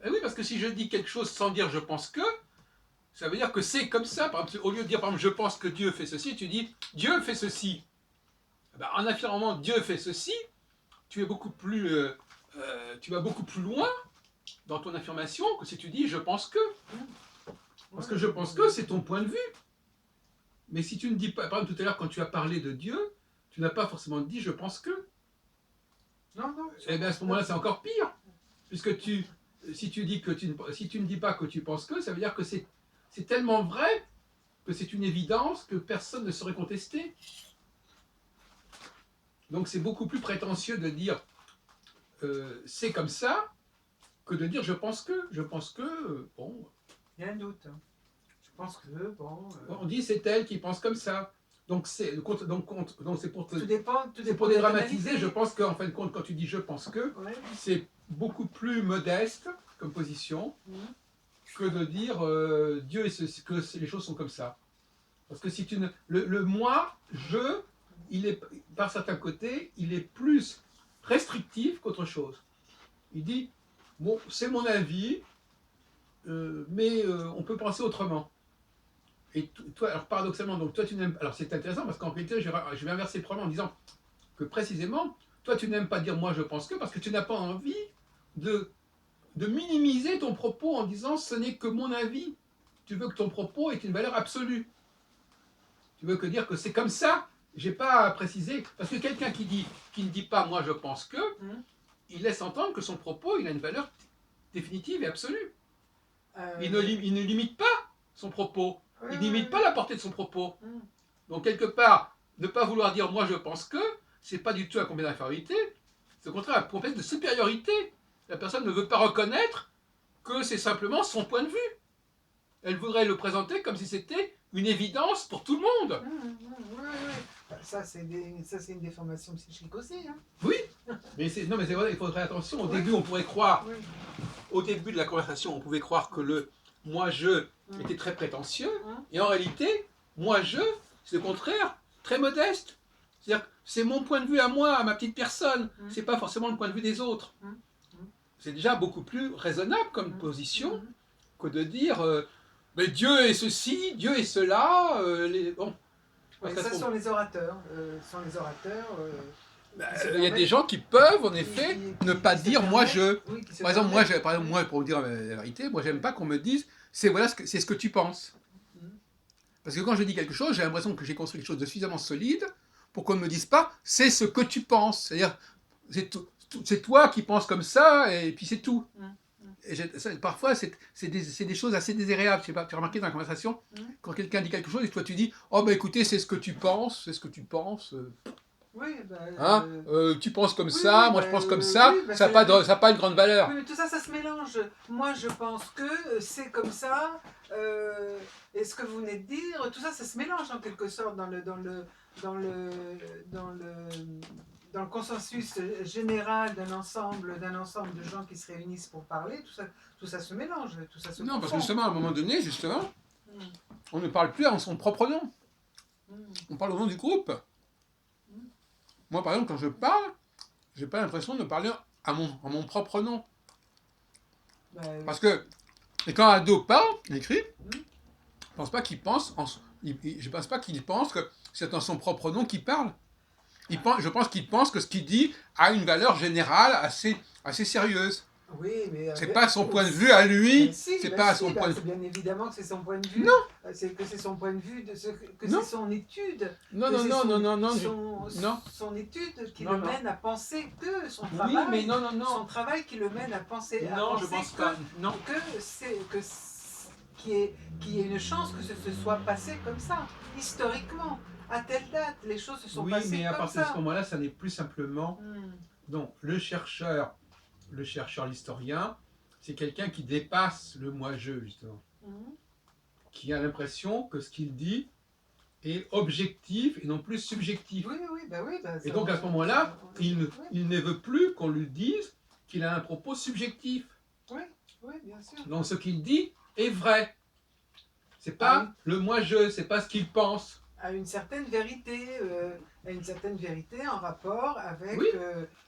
Et oui, parce que si je dis quelque chose sans dire je pense que, ça veut dire que c'est comme ça. Par exemple, au lieu de dire par exemple je pense que Dieu fait ceci, tu dis Dieu fait ceci. Ben, en affirmant Dieu fait ceci, tu es beaucoup plus, tu vas beaucoup plus loin dans ton affirmation que si tu dis je pense que. Parce que je pense que c'est ton point de vue. Mais si tu ne dis pas, par exemple tout à l'heure quand tu as parlé de Dieu, tu n'as pas forcément dit je pense que. Non, non. Et bien à ce moment-là c'est encore pire. Puisque si tu ne dis pas que tu penses que, ça veut dire que c'est tellement vrai que c'est une évidence que personne ne saurait contester. Donc c'est beaucoup plus prétentieux de dire c'est comme ça que de dire je pense que. Je pense que, bon. Il y a un doute. Je pense que, bon. On dit c'est elle qui pense comme ça. Donc c'est pour Tout dépend pour de la dédramatiser. tonalité. Je pense qu'en fin de compte, quand tu dis je pense que, Ouais. c'est beaucoup plus modeste comme position que de dire Dieu est ceci, que les choses sont comme ça. Parce que si tu ne, le moi, je, il est par certains côtés, il est plus restrictif qu'autre chose. Il dit bon, c'est mon avis, mais on peut penser autrement. Et toi, alors paradoxalement, donc toi tu n'aimes, alors c'est intéressant parce qu'en réalité, je vais inverser le problème en disant que précisément, toi tu n'aimes pas dire moi je pense que parce que tu n'as pas envie de minimiser ton propos en disant ce n'est que mon avis. Tu veux que ton propos ait une valeur absolue. Tu veux que dire que c'est comme ça. J'ai pas à préciser parce que quelqu'un qui ne dit pas moi je pense que, il laisse entendre que son propos il a une valeur définitive et absolue. Il ne limite pas son propos. Il ne limite pas la portée de son propos. Donc quelque part, ne pas vouloir dire moi je pense que, c'est pas du tout un complexe d'infériorité, c'est au contraire un complexe de supériorité. La personne ne veut pas reconnaître que c'est simplement son point de vue. Elle voudrait le présenter comme si c'était une évidence pour tout le monde. Ça, c'est une déformation psychique aussi. Hein. Oui, mais c'est vrai, il faudrait attention. Au début, on pourrait croire, au début de la conversation, on pouvait croire que le moi-je était très prétentieux, et en réalité, moi-je, c'est le contraire, très modeste. C'est-à-dire que c'est mon point de vue à moi, à ma petite personne, c'est pas forcément le point de vue des autres. C'est déjà beaucoup plus raisonnable comme position que de dire mais Dieu est ceci, Dieu est cela. Bon. Oui, ça sont les orateurs. Il y a des gens qui peuvent en effet ne pas dire moi je. Par exemple, moi, pour vous dire la vérité, moi j'aime pas qu'on me dise c'est ce que tu penses. Parce que quand je dis quelque chose, j'ai l'impression que j'ai construit quelque chose de suffisamment solide pour qu'on ne me dise pas c'est ce que tu penses. C'est-à-dire c'est toi qui penses comme ça et puis c'est tout. Et parfois, c'est des choses assez désagréables. Je sais pas, tu as remarqué dans la conversation, quand quelqu'un dit quelque chose et toi tu dis oh ben écoutez, c'est ce que tu penses, c'est ce que tu penses. Oui, ben, tu penses comme ça, moi je pense comme ça, ça n'a pas une grande valeur. Oui, mais tout ça, ça se mélange. Moi, je pense que c'est comme ça, et ce que vous venez de dire, tout ça, ça se mélange en quelque sorte dans le consensus général d'un ensemble de gens qui se réunissent pour parler. Tout ça se mélange, tout ça se Non, confond. parce que justement, à un moment donné, on ne parle plus en son propre nom. On parle au nom du groupe. Moi, par exemple, quand je parle, j'ai pas l'impression de parler à mon propre nom. Parce que, et quand Ado parle, il écrit, je pense pas qu'il pense que c'est en son propre nom qu'il parle. Je pense qu'il pense que ce qu'il dit a une valeur générale assez sérieuse. Oui, mais c'est pas son point de vue à lui. C'est pas son point de vue. Bien évidemment que c'est son point de vue. Non. C'est son point de vue, c'est son étude. Non. Son étude qui le mène à penser que son travail. Oui, mais non. Son travail qui le mène à penser. Non, je pense pas. Non. Qu'il y ait une chance que ce soit passé comme ça, historiquement. À telle date, les choses se sont passées comme ça. Oui, mais à partir de ce moment-là, ça n'est plus simplement. Donc, le chercheur, l'historien, c'est quelqu'un qui dépasse le moi-je, justement. Qui a l'impression que ce qu'il dit est objectif et non plus subjectif. Oui. Et donc, à ce moment-là, il ne veut plus qu'on lui dise qu'il a un propos subjectif. Oui, bien sûr. Donc, ce qu'il dit est vrai. C'est pas le moi-je, c'est pas ce qu'il pense. à une certaine vérité en rapport avec, Oui,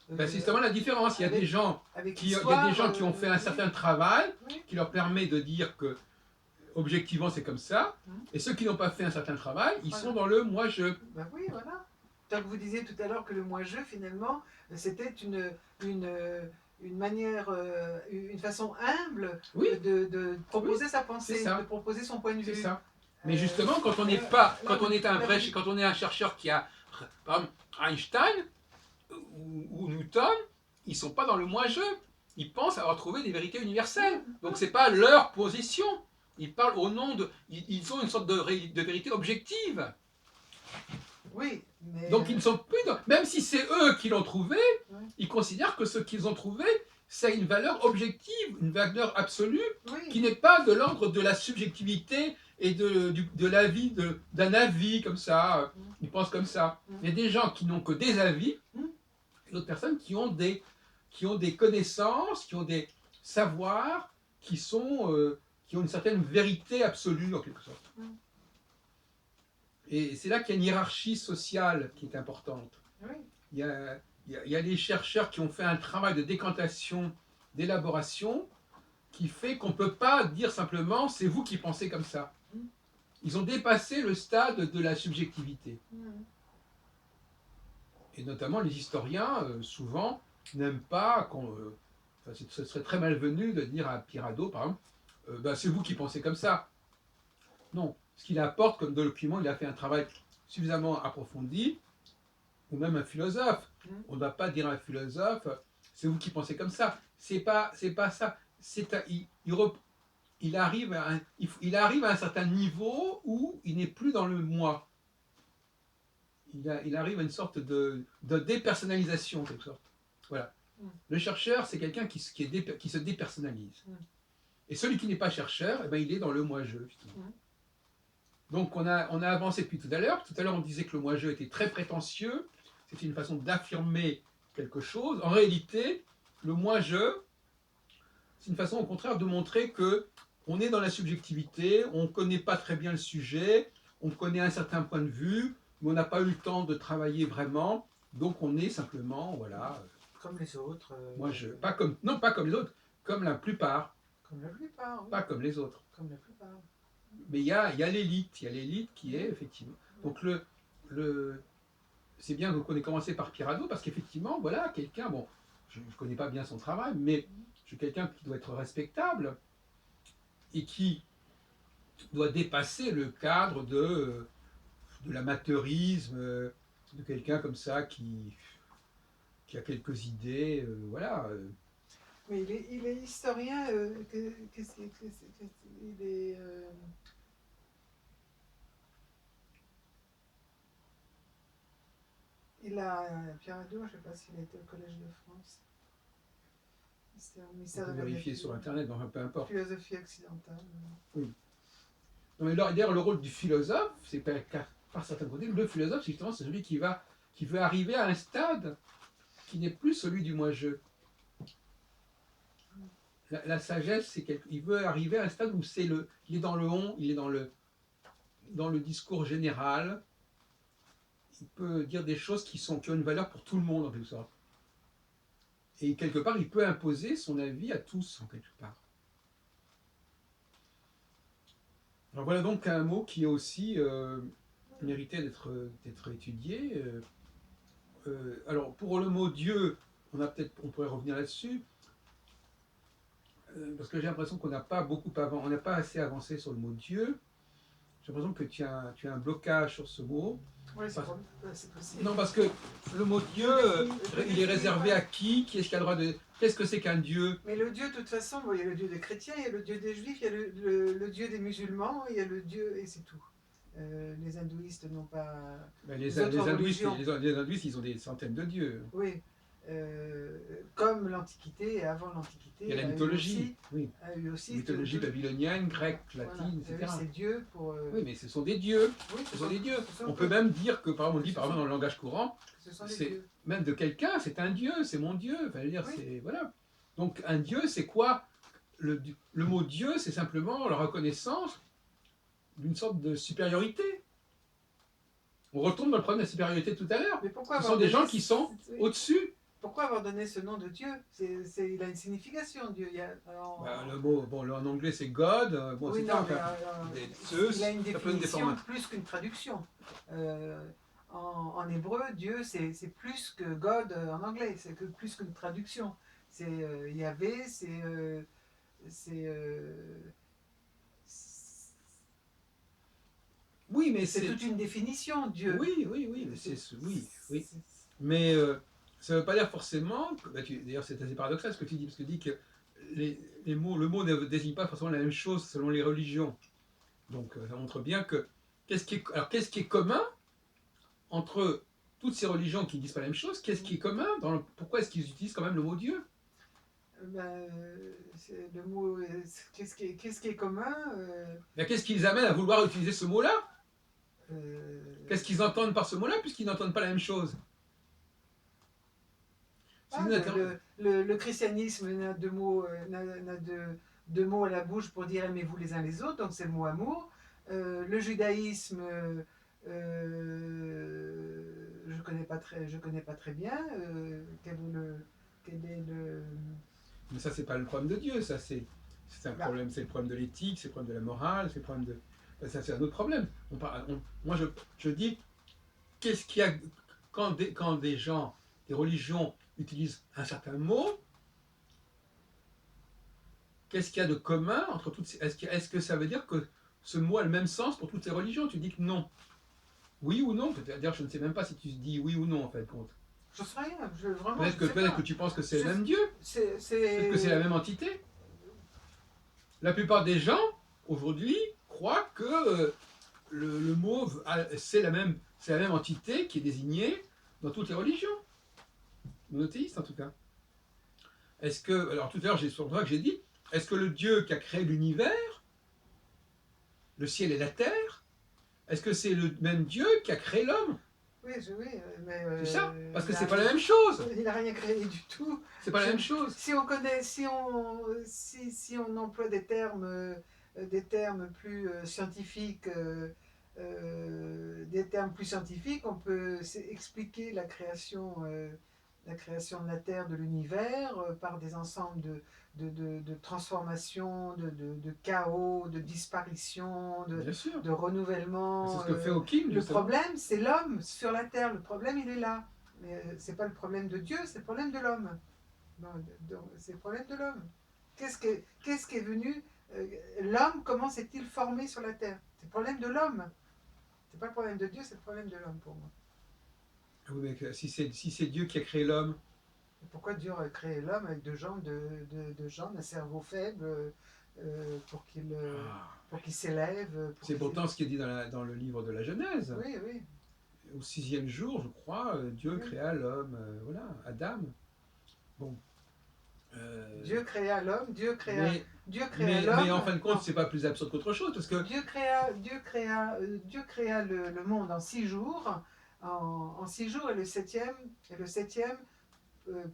ben, c'est justement la différence. Il y a des gens avec il y a des gens l'histoire. qui ont fait un Oui, certain travail oui. qui leur permet de dire que objectivement c'est comme ça, Hum. et ceux qui n'ont pas fait un certain travail, ils Voilà. sont dans le moi-je. Ben oui, voilà. Tant que vous disiez tout à l'heure que le moi-je, finalement, c'était une, une manière, une façon humble Oui, de oui, proposer sa c'est pensée, de ça, proposer son point de c'est vue. ça. Mais Euh, justement, quand on n'est là, pas, là, quand on est un là, vrai, quand on est un chercheur qui a, par exemple, Einstein ou Newton, ils sont pas dans le moi-je. Ils pensent avoir trouvé des vérités universelles. Donc c'est pas leur position. Ils parlent au nom de, ils ont une sorte de vérité objective. oui, mais Donc ils ne sont plus dans, même si c'est eux qui l'ont trouvé, oui, ils considèrent que ce qu'ils ont trouvé, c'est une valeur objective, une valeur absolue, qui oui, n'est pas de l'ordre de la subjectivité et de l'avis d'un avis comme ça. Ils pensent comme ça. Il y a des gens qui n'ont que des avis, et d'autres personnes qui ont des connaissances, qui ont des savoirs, qui ont une certaine vérité absolue en quelque sorte. Et c'est là qu'il y a une hiérarchie sociale qui est importante. oui. Il y a des chercheurs qui ont fait un travail de décantation, d'élaboration, qui fait qu'on ne peut pas dire simplement c'est vous qui pensez comme ça. Ils ont dépassé le stade de la subjectivité. Et notamment les historiens, souvent, n'aiment pas ce serait très malvenu de dire à Pirado, par exemple, ben, c'est vous qui pensez comme ça. Non. Ce qu'il apporte comme document, il a fait un travail suffisamment approfondi, ou même un philosophe. On ne va pas dire à un philosophe, c'est vous qui pensez comme ça. C'est pas ça. Il arrive il arrive à un certain niveau où il n'est plus dans le moi. Il arrive à une sorte de dépersonnalisation, en quelque sorte. Voilà. Le chercheur, c'est quelqu'un qui se dépersonnalise. Et celui qui n'est pas chercheur, eh ben, il est dans le moi-je, justement. Donc on a avancé depuis tout à l'heure. Tout à l'heure, on disait que le moi-je était très prétentieux. C'était une façon d'affirmer quelque chose. En réalité, le moi-je, c'est une façon au contraire de montrer que on est dans la subjectivité, on ne connaît pas très bien le sujet, on connaît un certain point de vue, mais on n'a pas eu le temps de travailler vraiment. Donc on est simplement, voilà. Comme les autres. Pas comme, non, pas comme les autres, comme la plupart. Comme la plupart, oui. Pas comme les autres. Comme la plupart. Mais il y a l'élite qui est effectivement. Donc c'est bien qu'on ait commencé par Pirado parce qu'effectivement, voilà, quelqu'un, bon, je ne connais pas bien son travail, mais je suis quelqu'un qui doit être respectable et qui doit dépasser le cadre de l'amateurisme, de quelqu'un comme ça qui a quelques idées, voilà. Mais il est historien. Il est. Il a. Pierre Hadot, je ne sais pas s'il a été au Collège de France. C'était au ministère On de peut la vérifier Nature. sur Internet, enfin, peu importe. Philosophie occidentale. Oui. Non, mais d'ailleurs, le rôle du philosophe, c'est par certains côtés, le philosophe, justement, c'est celui qui veut arriver à un stade qui n'est plus celui du moi-je. La sagesse, c'est il veut arriver à un stade où il est dans le on, il est dans le discours général. Il peut dire des choses qui ont une valeur pour tout le monde, en quelque sorte. Et quelque part, il peut imposer son avis à tous, en quelque part. Alors voilà donc un mot qui est aussi méritait d'être étudié. Alors pour le mot Dieu, on pourrait revenir là-dessus, parce que j'ai l'impression qu'on n'a pas on n'a pas assez avancé sur le mot Dieu. J'ai l'impression que tu as un blocage sur ce mot. Oui, c'est possible. Non, parce que le mot Dieu, il est réservé à qui? Qui est-ce qui a le droit de... Qu'est-ce que c'est qu'un Dieu? Mais le Dieu, de toute façon, bon, il y a le Dieu des chrétiens, il y a le Dieu des juifs, il y a le Dieu des musulmans, il y a le Dieu, et c'est tout. Les hindouistes n'ont pas. Ben, Les autres religions. les hindouistes, ils ont des centaines de dieux. Oui. Comme l'Antiquité et avant l'Antiquité. Il y a la mythologie, oui. A eu aussi Mythologie babylonienne, grecque, latine, voilà. etc. C'est Dieu pour. Oui, mais ce sont des dieux. Oui, Ce sont des dieux. ce sont On peut même dire que, par exemple, on dit par exemple dans le langage courant, ce sont des c'est dieux. même de quelqu'un, c'est un dieu, c'est mon dieu. Enfin, je veux dire, Oui. c'est voilà. Donc un dieu, c'est quoi? Le mot dieu, c'est simplement la reconnaissance d'une sorte de supériorité. On retombe dans le problème de la supériorité tout à l'heure. Mais pourquoi Ce avoir sont des donné gens qui sont oui. au-dessus. Pourquoi avoir donné ce nom de Dieu? Il a une signification, Dieu. Le mot, bon, en anglais c'est God, bon, Oui, etc. non, mais Zeus, il a une ça peut être définition déformé. plus qu'une traduction. En hébreu, Dieu, c'est plus que God en anglais, c'est plus qu'une traduction. C'est Yahvé, Oui, mais c'est toute une définition, Dieu. Oui, oui. Mais ça ne veut pas dire forcément. D'ailleurs, c'est assez paradoxal ce que tu dis, parce que tu dis que le mot ne désigne pas forcément la même chose selon les religions. Donc, ça montre bien que qu'est-ce qui est commun entre toutes ces religions qui ne disent pas la même chose? Qu'est-ce qui est commun pourquoi est-ce qu'ils utilisent quand même le mot Dieu? Le mot, qu'est-ce qui est commun Qu'est-ce qui les amène à vouloir utiliser ce mot-là? euh, Qu'est-ce qu'ils entendent par ce mot-là, puisqu'ils n'entendent pas la même chose? le christianisme n'a deux mots à la bouche pour dire aimez-vous les uns les autres, donc c'est le mot amour. Le judaïsme, je connais pas très bien. Quel est le Mais ça, c'est pas le problème de Dieu, ça c'est un problème, c'est le problème de l'éthique, c'est le problème de la morale, c'est le problème de. Ça, c'est un autre problème. Moi, je dis, qu'est-ce qu'il y a quand des gens, des religions utilisent un certain mot, qu'est-ce qu'il y a de commun entre toutes ces. Est-ce que ça veut dire que ce mot a le même sens pour toutes les religions? Tu dis que non. Oui ou non? D'ailleurs, je ne sais même pas si tu dis oui ou non en fait compte. Je sais rien, vraiment. Peut-être que tu penses que c'est le même Dieu. Peut-être que c'est la même entité. La plupart des gens aujourd'hui croient que le mot c'est la même entité qui est désignée dans toutes les religions, monothéistes en tout cas. Est-ce que, alors tout à l'heure, sur le droit que j'ai dit, est-ce que le Dieu qui a créé l'univers, le ciel et la terre, est-ce que c'est le même Dieu qui a créé l'homme? Oui, mais. C'est ça? Parce que c'est pas la même chose. Il n'a rien créé du tout. C'est pas la même chose. Si on connaît, si on emploie des termes plus scientifiques, on peut expliquer la création de la Terre, de l'univers, par des ensembles de transformations, de chaos, de disparition, de renouvellement. C'est ce que fait Hawking. Le problème, c'est l'homme sur la Terre. Le problème, il est là. Mais c'est pas le problème de Dieu, c'est le problème de l'homme. C'est le problème de l'homme. Qu'est-ce qui est venu l'homme, comment s'est-il formé sur la Terre? C'est le problème de l'homme. C'est pas le problème de Dieu, c'est le problème de l'homme pour moi. Oui, mais si c'est Dieu qui a créé l'homme. Pourquoi Dieu aurait créé l'homme avec deux jambes, un cerveau faible, pour qu'il s'élève? C'est pourtant ce qui est dit dans le livre de la Genèse. Oui, oui. Au 6e jour, je crois, Dieu créa l'homme, voilà, Adam. Bon. Dieu créa l'homme, Dieu créa l'homme. Mais en fin de compte, c'est pas plus absurde qu'autre chose, parce que Dieu créa le monde en 6 jours, en 6 jours, et le septième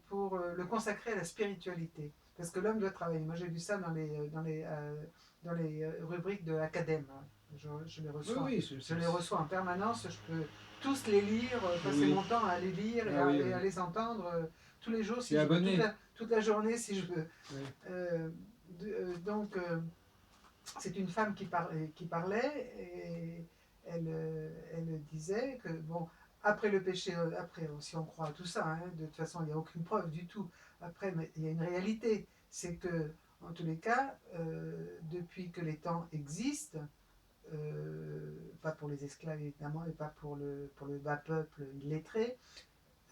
pour le consacrer à la spiritualité. Parce que l'homme doit travailler. Moi, j'ai vu ça dans les rubriques de l'Acadème. Je les reçois. oui, je les reçois en permanence. Je peux tous les lire, passer mon temps à les lire et à les entendre tous les jours, si je veux, toute la journée, si je veux. Donc, c'est une femme qui parlait et elle disait que, bon, après le péché, après, si on croit à tout ça, hein, de toute façon, il n'y a aucune preuve du tout. Après, mais il y a une réalité, c'est que, en tous les cas, depuis que les temps existent, pas pour les esclaves évidemment, et pas pour le bas peuple illettré,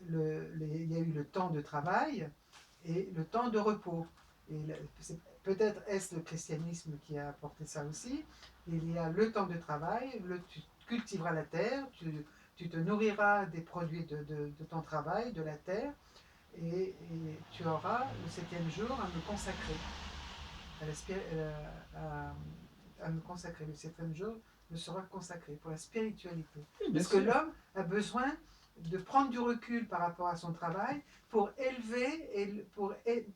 il y a eu le temps de travail et le temps de repos. Et peut-être est-ce le christianisme qui a apporté ça aussi. Il y a le temps de travail, tu cultiveras la terre, tu te nourriras des produits de ton travail, de la terre, et tu auras le 7e jour à me consacrer. À me consacrer. Le 7e jour me sera consacré pour la spiritualité. Parce que l'homme a besoin de prendre du recul par rapport à son travail pour élever et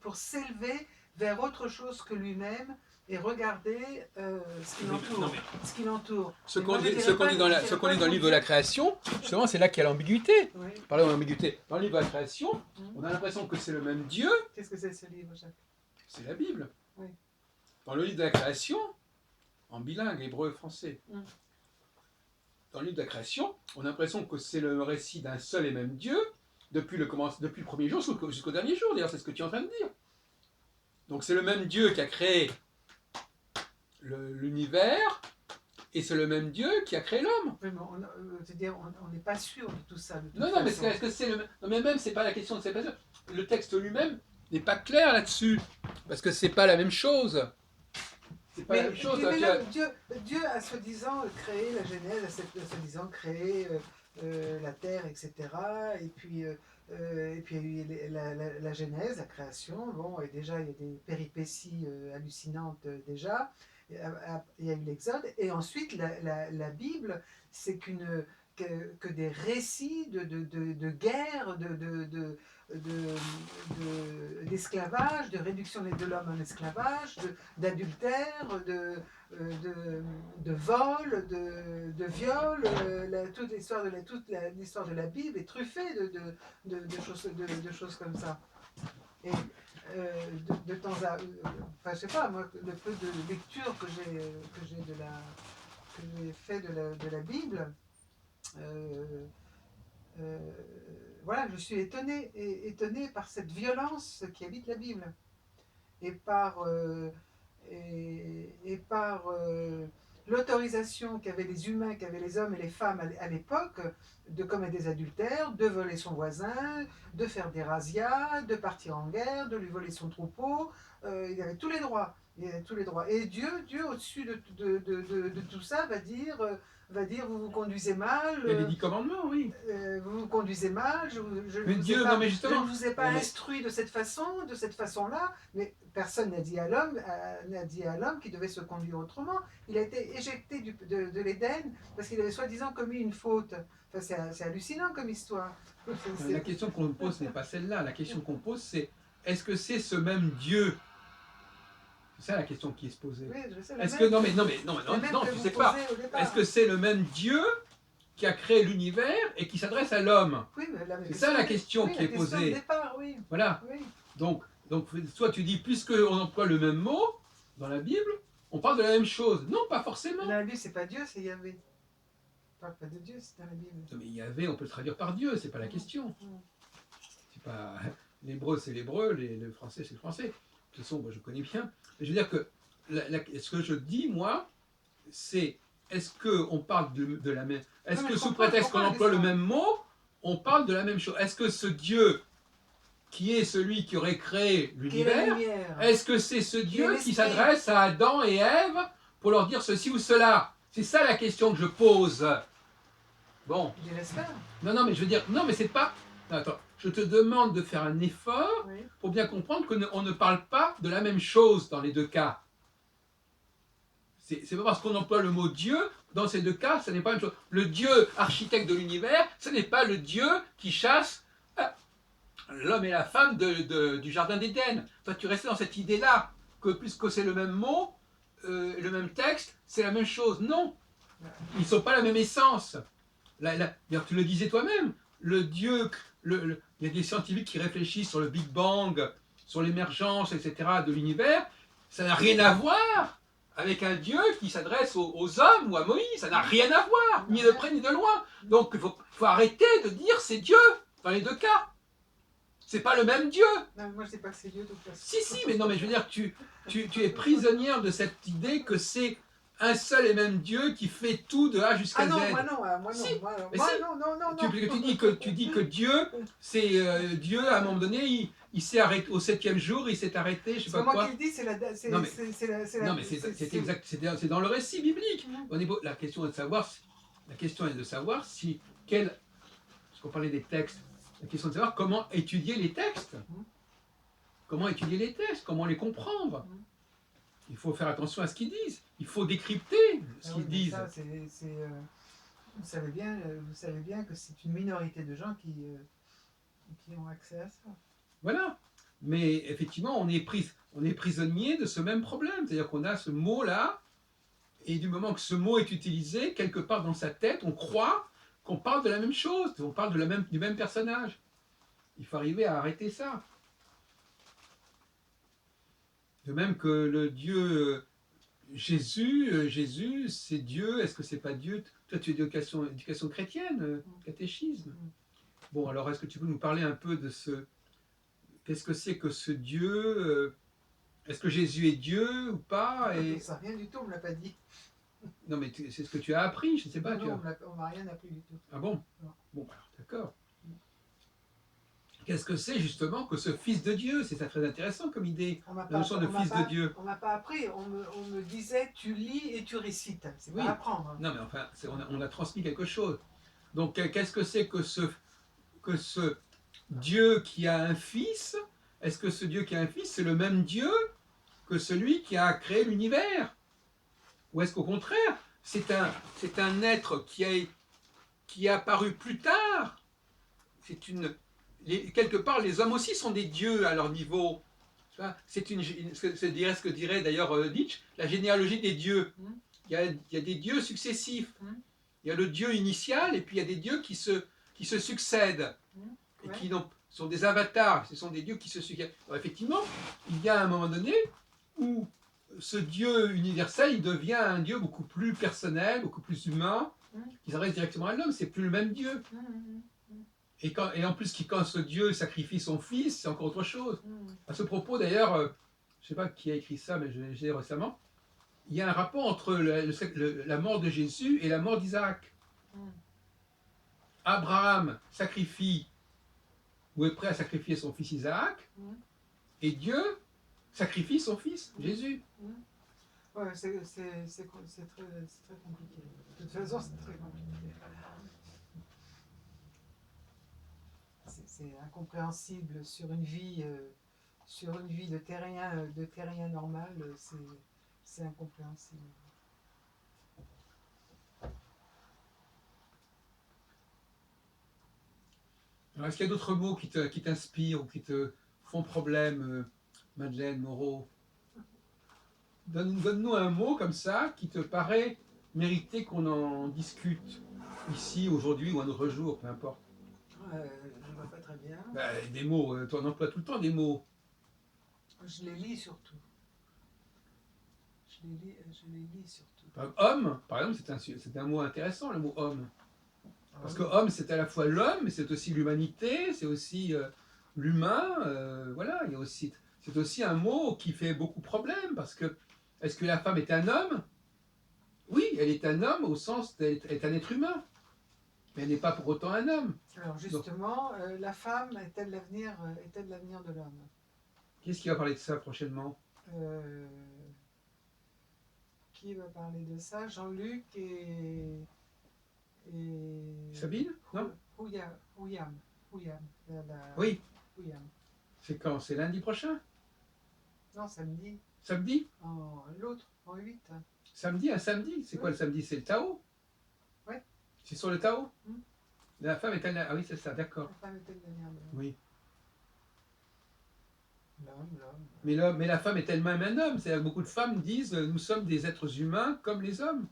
pour s'élever vers autre chose que lui-même et regarder ce qui l'entoure. Non, mais Ce qui l'entoure. ce Et qu'on moi, je dit, dirais pas- je dirais ce qu'on pas dit dans le qu'on livre de la création, justement, c'est là qu'il y a l'ambiguïté. Oui. Parlons d'ambiguïté. Dans le livre de la création, Mhm. on a l'impression que c'est le même Dieu, Qu'est-ce que c'est ce livre, Jacques? c'est la Bible. Oui. Dans le livre de la création, en bilingue, hébreu-français, Mhm. dans le livre de la création, on a l'impression que c'est le récit d'un seul et même Dieu, depuis le premier jour jusqu'au dernier jour. D'ailleurs, c'est ce que tu es en train de dire. Donc c'est le même Dieu qui a créé l'univers, et c'est le même Dieu qui a créé l'homme. Oui, mais c'est-à-dire, on n'est pas sûr de tout ça. De toute Non, mais façon. est-ce que c'est le même? Non, mais même, c'est pas la question de cette personne. Le texte lui-même n'est pas clair là-dessus, parce que c'est pas la même chose. C'est pas la même chose. Mais là, Dieu a soi-disant créé la Genèse, a soi-disant créé la terre, etc. Et puis il y a eu la Genèse, la création. Bon, et déjà, il y a des péripéties hallucinantes déjà. Il y a eu l'Exode. Et ensuite, la Bible, c'est que des récits de guerre, d'esclavage, de réduction de l'homme en esclavage, d'adultère, de vol, de viol. Toute l'histoire de la Bible est truffée de choses comme ça. Et de temps à... Enfin, je sais pas, moi, le peu de lecture que j'ai fait de la Bible, voilà, je suis étonné par cette violence qui habite la Bible et par l'autorisation qu'avaient les humains, qu'avaient les hommes et les femmes à l'époque de commettre des adultères, de voler son voisin, de faire des razzias, de partir en guerre, de lui voler son troupeau. Il avait tous les droits. Il avait tous les droits. Et Dieu au-dessus de tout ça, va dire vous vous conduisez mal. Il y a les 10 commandements, oui. Vous vous conduisez mal, je Mais Dieu, non, mais justement. ne vous ai pas instruit de cette façon-là, mais personne n'a dit à l'homme qu'il devait se conduire autrement. Il a été éjecté de l'Éden parce qu'il avait soi-disant commis une faute. Enfin, c'est hallucinant comme histoire. La question qu'on pose n'est pas celle-là. La question qu'on pose, c'est est-ce que c'est ce même Dieu? C'est ça la question qui est se posée. Oui, je sais, est-ce que non, tu sais pas. Est-ce que c'est le même Dieu qui a créé l'univers et qui s'adresse à l'homme? Oui, c'est ça la question qui est posée. Départ, oui. Voilà. Oui. Donc, soit tu dis, puisqu'on emploie le même mot dans la Bible, on parle de la même chose. Non, pas forcément. La Bible, c'est pas Dieu, c'est Yahvé. On parle pas de Dieu, c'est dans la Bible. Non, mais Yahvé, on peut le traduire par Dieu, c'est pas la question. C'est pas... L'hébreu, c'est l'hébreu, le français, c'est le français. De toute façon, moi, je connais bien. Mais je veux dire que ce que je dis, moi, c'est est-ce qu'on parle de la même... Est-ce que sous prétexte qu'on emploie le même mot, on parle de la même chose? Est-ce que ce Dieu qui est celui qui aurait créé l'univers, est-ce que c'est ce Dieu qui s'adresse à Adam et Ève pour leur dire ceci ou cela? C'est ça la question que je pose. Bon. Je l'espère. Non, mais je veux dire, non, mais c'est pas... Attends, je te demande de faire un effort pour bien comprendre qu'on ne parle pas de la même chose dans les deux cas. C'est pas parce qu'on emploie le mot Dieu, dans ces deux cas, ce n'est pas la même chose. Le Dieu architecte de l'univers, ce n'est pas le Dieu qui chasse l'homme et la femme du jardin d'Éden. Toi, tu restais dans cette idée-là, que puisque c'est le même mot, le même texte, c'est la même chose. Non, ils ne sont pas la même essence. Tu le disais toi-même, le Dieu, il y a des scientifiques qui réfléchissent sur le Big Bang, sur l'émergence, etc. de l'univers. Ça n'a rien à voir avec un Dieu qui s'adresse aux hommes ou à Moïse. Ça n'a rien à voir, ni de près ni de loin. Donc il faut arrêter de dire c'est Dieu dans les deux cas. C'est pas le même Dieu. Non, moi je sais pas que c'est Dieu de toute façon. Si, mais non, mais je veux dire, tu es prisonnière de cette idée que c'est un seul et même Dieu qui fait tout de A jusqu'à Z. Moi non. Tu dis que Dieu, c'est Dieu, à un moment donné, il s'est arrêté, au 7e jour, il s'est arrêté, je sais pas quoi. C'est moi qui le dis, c'est exact, c'est dans le récit biblique. La question est de savoir si, parce qu'on parlait des textes, la question est de savoir comment étudier les textes. Comment étudier les textes, comment les comprendre. Il faut faire attention à ce qu'ils disent. Il faut décrypter ce qu'ils disent. Ça, vous savez bien que c'est une minorité de gens qui ont accès à ça. Voilà. Mais effectivement, on est prisonnier de ce même problème. C'est-à-dire qu'on a ce mot-là, et du moment que ce mot est utilisé, quelque part dans sa tête, on croit qu'on parle de la même chose, on parle du même personnage. Il faut arriver à arrêter ça. De même que le Dieu Jésus, c'est Dieu, est-ce que c'est pas Dieu? Toi, tu es éducation chrétienne, catéchisme. Bon, alors est-ce que tu peux nous parler un peu de ce... Qu'est-ce que c'est que ce Dieu? Est-ce que Jésus est Dieu ou pas? Et... Ça, rien du tout, on me l'a pas dit. Non, mais c'est ce que tu as appris, je ne sais pas. Non, on m'a rien appris du tout. Ah bon? Non. Bon, alors, d'accord. Qu'est-ce que c'est justement que ce Fils de Dieu? C'est ça très intéressant comme idée, la notion de Fils de Dieu. On m'a pas appris, on me disait tu lis et tu récites. C'est Oui. pas apprendre. Non, mais enfin, on a transmis quelque chose. Donc, qu'est-ce que c'est que ce Dieu qui a un Fils? Est-ce que ce Dieu qui a un Fils, c'est le même Dieu que celui qui a créé l'univers? Ou est-ce qu'au contraire, c'est un être qui est apparu plus tard? Quelque part, les hommes aussi sont des dieux à leur niveau. C'est ce que dirait d'ailleurs Nietzsche, la généalogie des dieux. Il y a des dieux successifs. Il y a le dieu initial et puis il y a des dieux qui se succèdent. Et qui sont des avatars, ce sont des dieux qui se succèdent. Alors effectivement, il y a un moment donné où ce Dieu universel, il devient un Dieu beaucoup plus personnel, beaucoup plus humain, qui s'adresse directement à l'homme. C'est plus le même Dieu. Et en plus, quand ce Dieu sacrifie son Fils, c'est encore autre chose. À ce propos, d'ailleurs, je ne sais pas qui a écrit ça, mais je l'ai lu récemment, il y a un rapport entre la mort de Jésus et la mort d'Isaac. Abraham sacrifie, ou est prêt à sacrifier son fils Isaac, et Dieu sacrifie son fils, Jésus. Ouais, c'est très compliqué. De toute façon, c'est très compliqué. C'est incompréhensible sur une vie de terrien normal, c'est incompréhensible. Alors, est-ce qu'il y a d'autres mots qui t'inspirent ou qui te font problème, Madeleine Moreau? Donne-nous un mot comme ça qui te paraît mériter qu'on en discute ici, aujourd'hui ou un autre jour, peu importe. Je ne vois pas très bien. Des mots, toi on emploie tout le temps des mots. Je les lis surtout. Je les lis surtout. Homme, par exemple, c'est un mot intéressant, le mot homme. Parce que homme, c'est à la fois l'homme, mais c'est aussi l'humanité, c'est aussi l'humain. Voilà, c'est aussi un mot qui fait beaucoup de problèmes, parce que est-ce que la femme est un homme? Oui, elle est un homme au sens d'elle est un être humain, mais elle n'est pas pour autant un homme. Alors justement, la femme est-elle l'avenir de l'homme? Qu'est-ce qui va parler de ça prochainement? Qui va parler de ça? Jean-Luc et Sabine? Non? Ouyam. Oui. Ouyam. C'est quand? C'est lundi prochain? Non, samedi. Samedi? L'autre, en 8. Samedi, un samedi? C'est quoi le samedi? C'est le Tao? Oui. C'est sur le Tao? La femme est-elle... Ah oui, c'est ça, d'accord. La femme est-elle l'avenir de l'homme? Oui. L'homme. Mais la femme est elle-même un homme. C'est-à-dire que beaucoup de femmes disent nous sommes des êtres humains comme les hommes.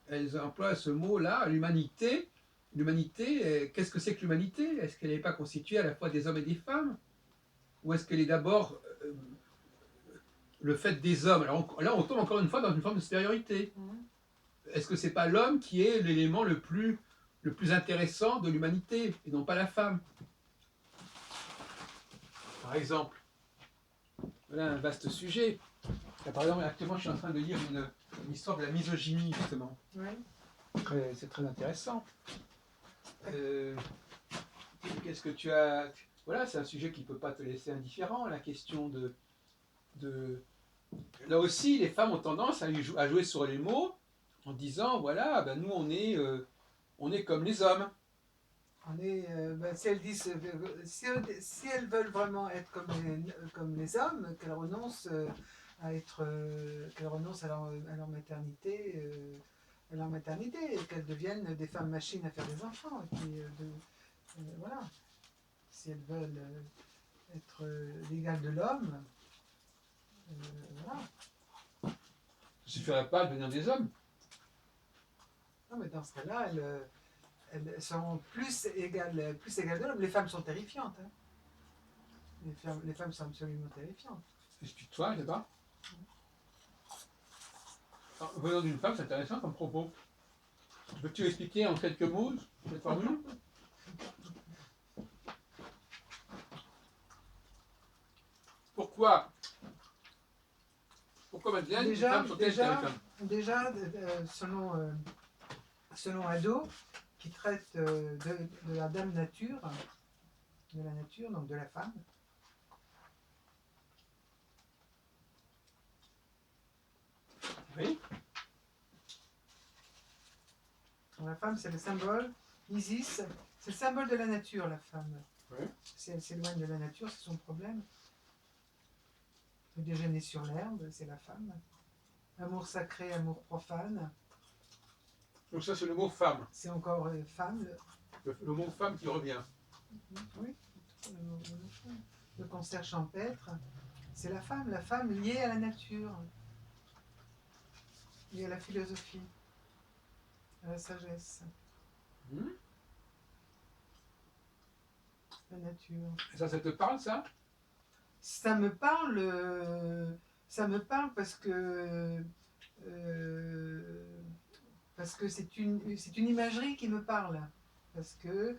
Elles emploient ce mot-là, l'humanité. L'humanité, qu'est-ce que c'est que l'humanité? Est-ce qu'elle n'est pas constituée à la fois des hommes et des femmes? Ou est-ce qu'elle est d'abord le fait des hommes? Alors là, on tombe encore une fois dans une forme de supériorité. Est-ce que c'est pas l'homme qui est l'élément le plus intéressant de l'humanité et non pas la femme? Par exemple. Voilà un vaste sujet. Là, par exemple, actuellement, je suis en train de lire une histoire de la misogynie, justement. Oui. C'est très intéressant. Qu'est-ce que tu as... Voilà, c'est un sujet qui ne peut pas te laisser indifférent, la question de... Là aussi, les femmes ont tendance à jouer sur les mots en disant, voilà, ben nous, on est comme les hommes. Si elles disent, si elles veulent vraiment être comme les hommes, qu'elles renoncent à leur maternité, et qu'elles deviennent des femmes machines à faire des enfants. Et puis, voilà. Si elles veulent l'égal de l'homme, voilà. Ça ne suffirait pas de devenir des hommes. Non, mais dans ce cas-là, elles sont plus égales de l'homme. Les femmes sont terrifiantes. Hein. Les femmes sont absolument terrifiantes. Explique-toi, je sais pas. Alors, venant d'une femme, c'est intéressant comme propos. Peux-tu expliquer en quelques mots cette formule? Pourquoi Madeleine, les femmes sont-elles terrifiantes? Déjà, selon Hadot, qui traite de la dame nature, de la nature, donc de la femme. Oui. La femme, c'est le symbole. Isis, c'est le symbole de la nature, la femme. Oui. Si elle s'éloigne de la nature, c'est son problème. Le déjeuner sur l'herbe, c'est la femme. Amour sacré, amour profane. Donc ça, c'est le mot femme. C'est encore femme. Le mot femme qui revient. Oui. Le concert champêtre, c'est la femme liée à la nature, liée à la philosophie, à la sagesse. La nature. Et ça te parle, ça? Ça me parle parce que c'est une imagerie qui me parle. Parce que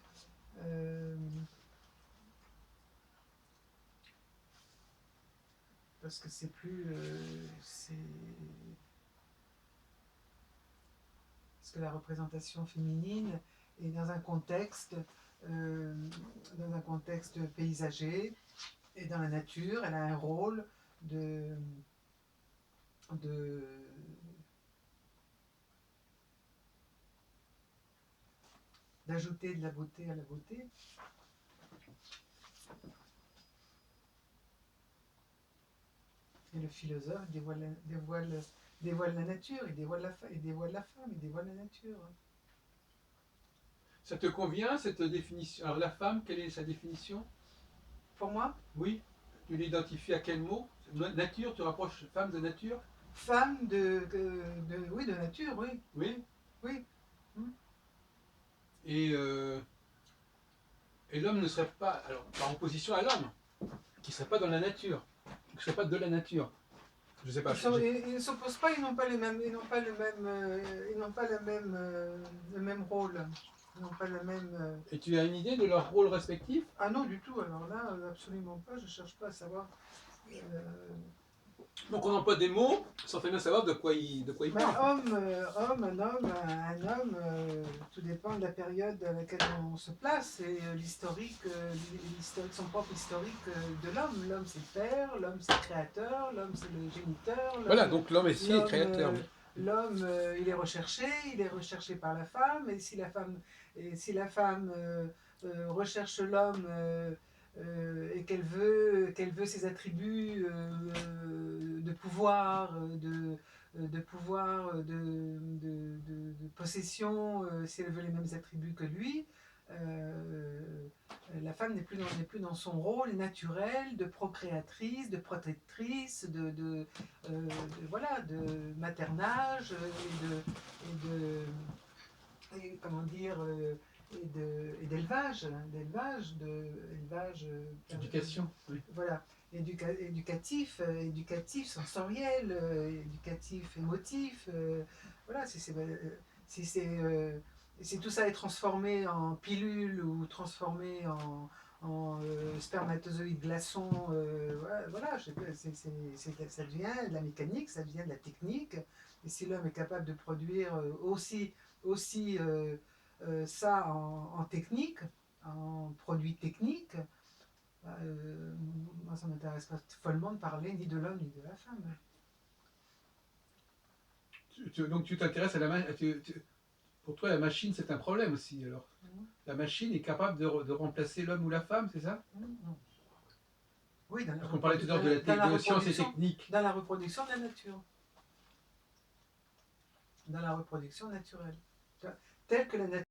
c'est plus parce que la représentation féminine est dans un contexte paysager et dans la nature, elle a un rôle d'ajouter de la beauté à la beauté. Et le philosophe dévoile la nature, il dévoile la femme, il dévoile la nature. Ça te convient, cette définition? Alors la femme, quelle est sa définition? Pour moi? Oui. Tu l'identifies à quel mot? Nature, tu rapproches femme de nature? Femme de nature, oui. Oui. Oui. Et l'homme ne serait pas, alors, par opposition à l'homme, qui ne serait pas dans la nature, qui ne serait pas de la nature. Je sais pas. Ils ne s'opposent pas, ils n'ont pas le même rôle. Ils n'ont pas le même. Et tu as une idée de leur rôle respectif? Ah non, du tout. Alors là, absolument pas. Je cherche pas à savoir. Donc on emploie des mots sans très bien savoir de quoi il parle. Un homme, tout dépend de la période à laquelle on se place et son propre historique de l'homme. L'homme c'est le père, l'homme c'est le créateur, l'homme c'est le géniteur. Voilà, donc l'homme est si créateur. L'homme, il est recherché par la femme, et si la femme recherche l'homme et qu'elle veut ses attributs de pouvoir, de possession, si elle veut les mêmes attributs que lui, la femme n'est plus dans son rôle naturel de procréatrice, de protectrice, de maternage et d'élevage, Éducation, oui. Voilà, éducatif, sensoriel, éducatif, émotif, voilà, si tout ça est transformé en pilule ou transformé en spermatozoïde glaçon, voilà, ça devient de la mécanique, ça devient de la technique. Et si l'homme est capable de produire aussi ça en technique, en produit technique, moi ça ne m'intéresse pas follement de parler ni de l'homme ni de la femme. Donc tu t'intéresses à la pour toi la machine c'est un problème aussi alors. La machine est capable de remplacer l'homme ou la femme, c'est ça? Oui, parce qu'on parlait tout à l'heure de la science et technique. Dans la reproduction de la nature. Dans la reproduction naturelle. Telle que la nature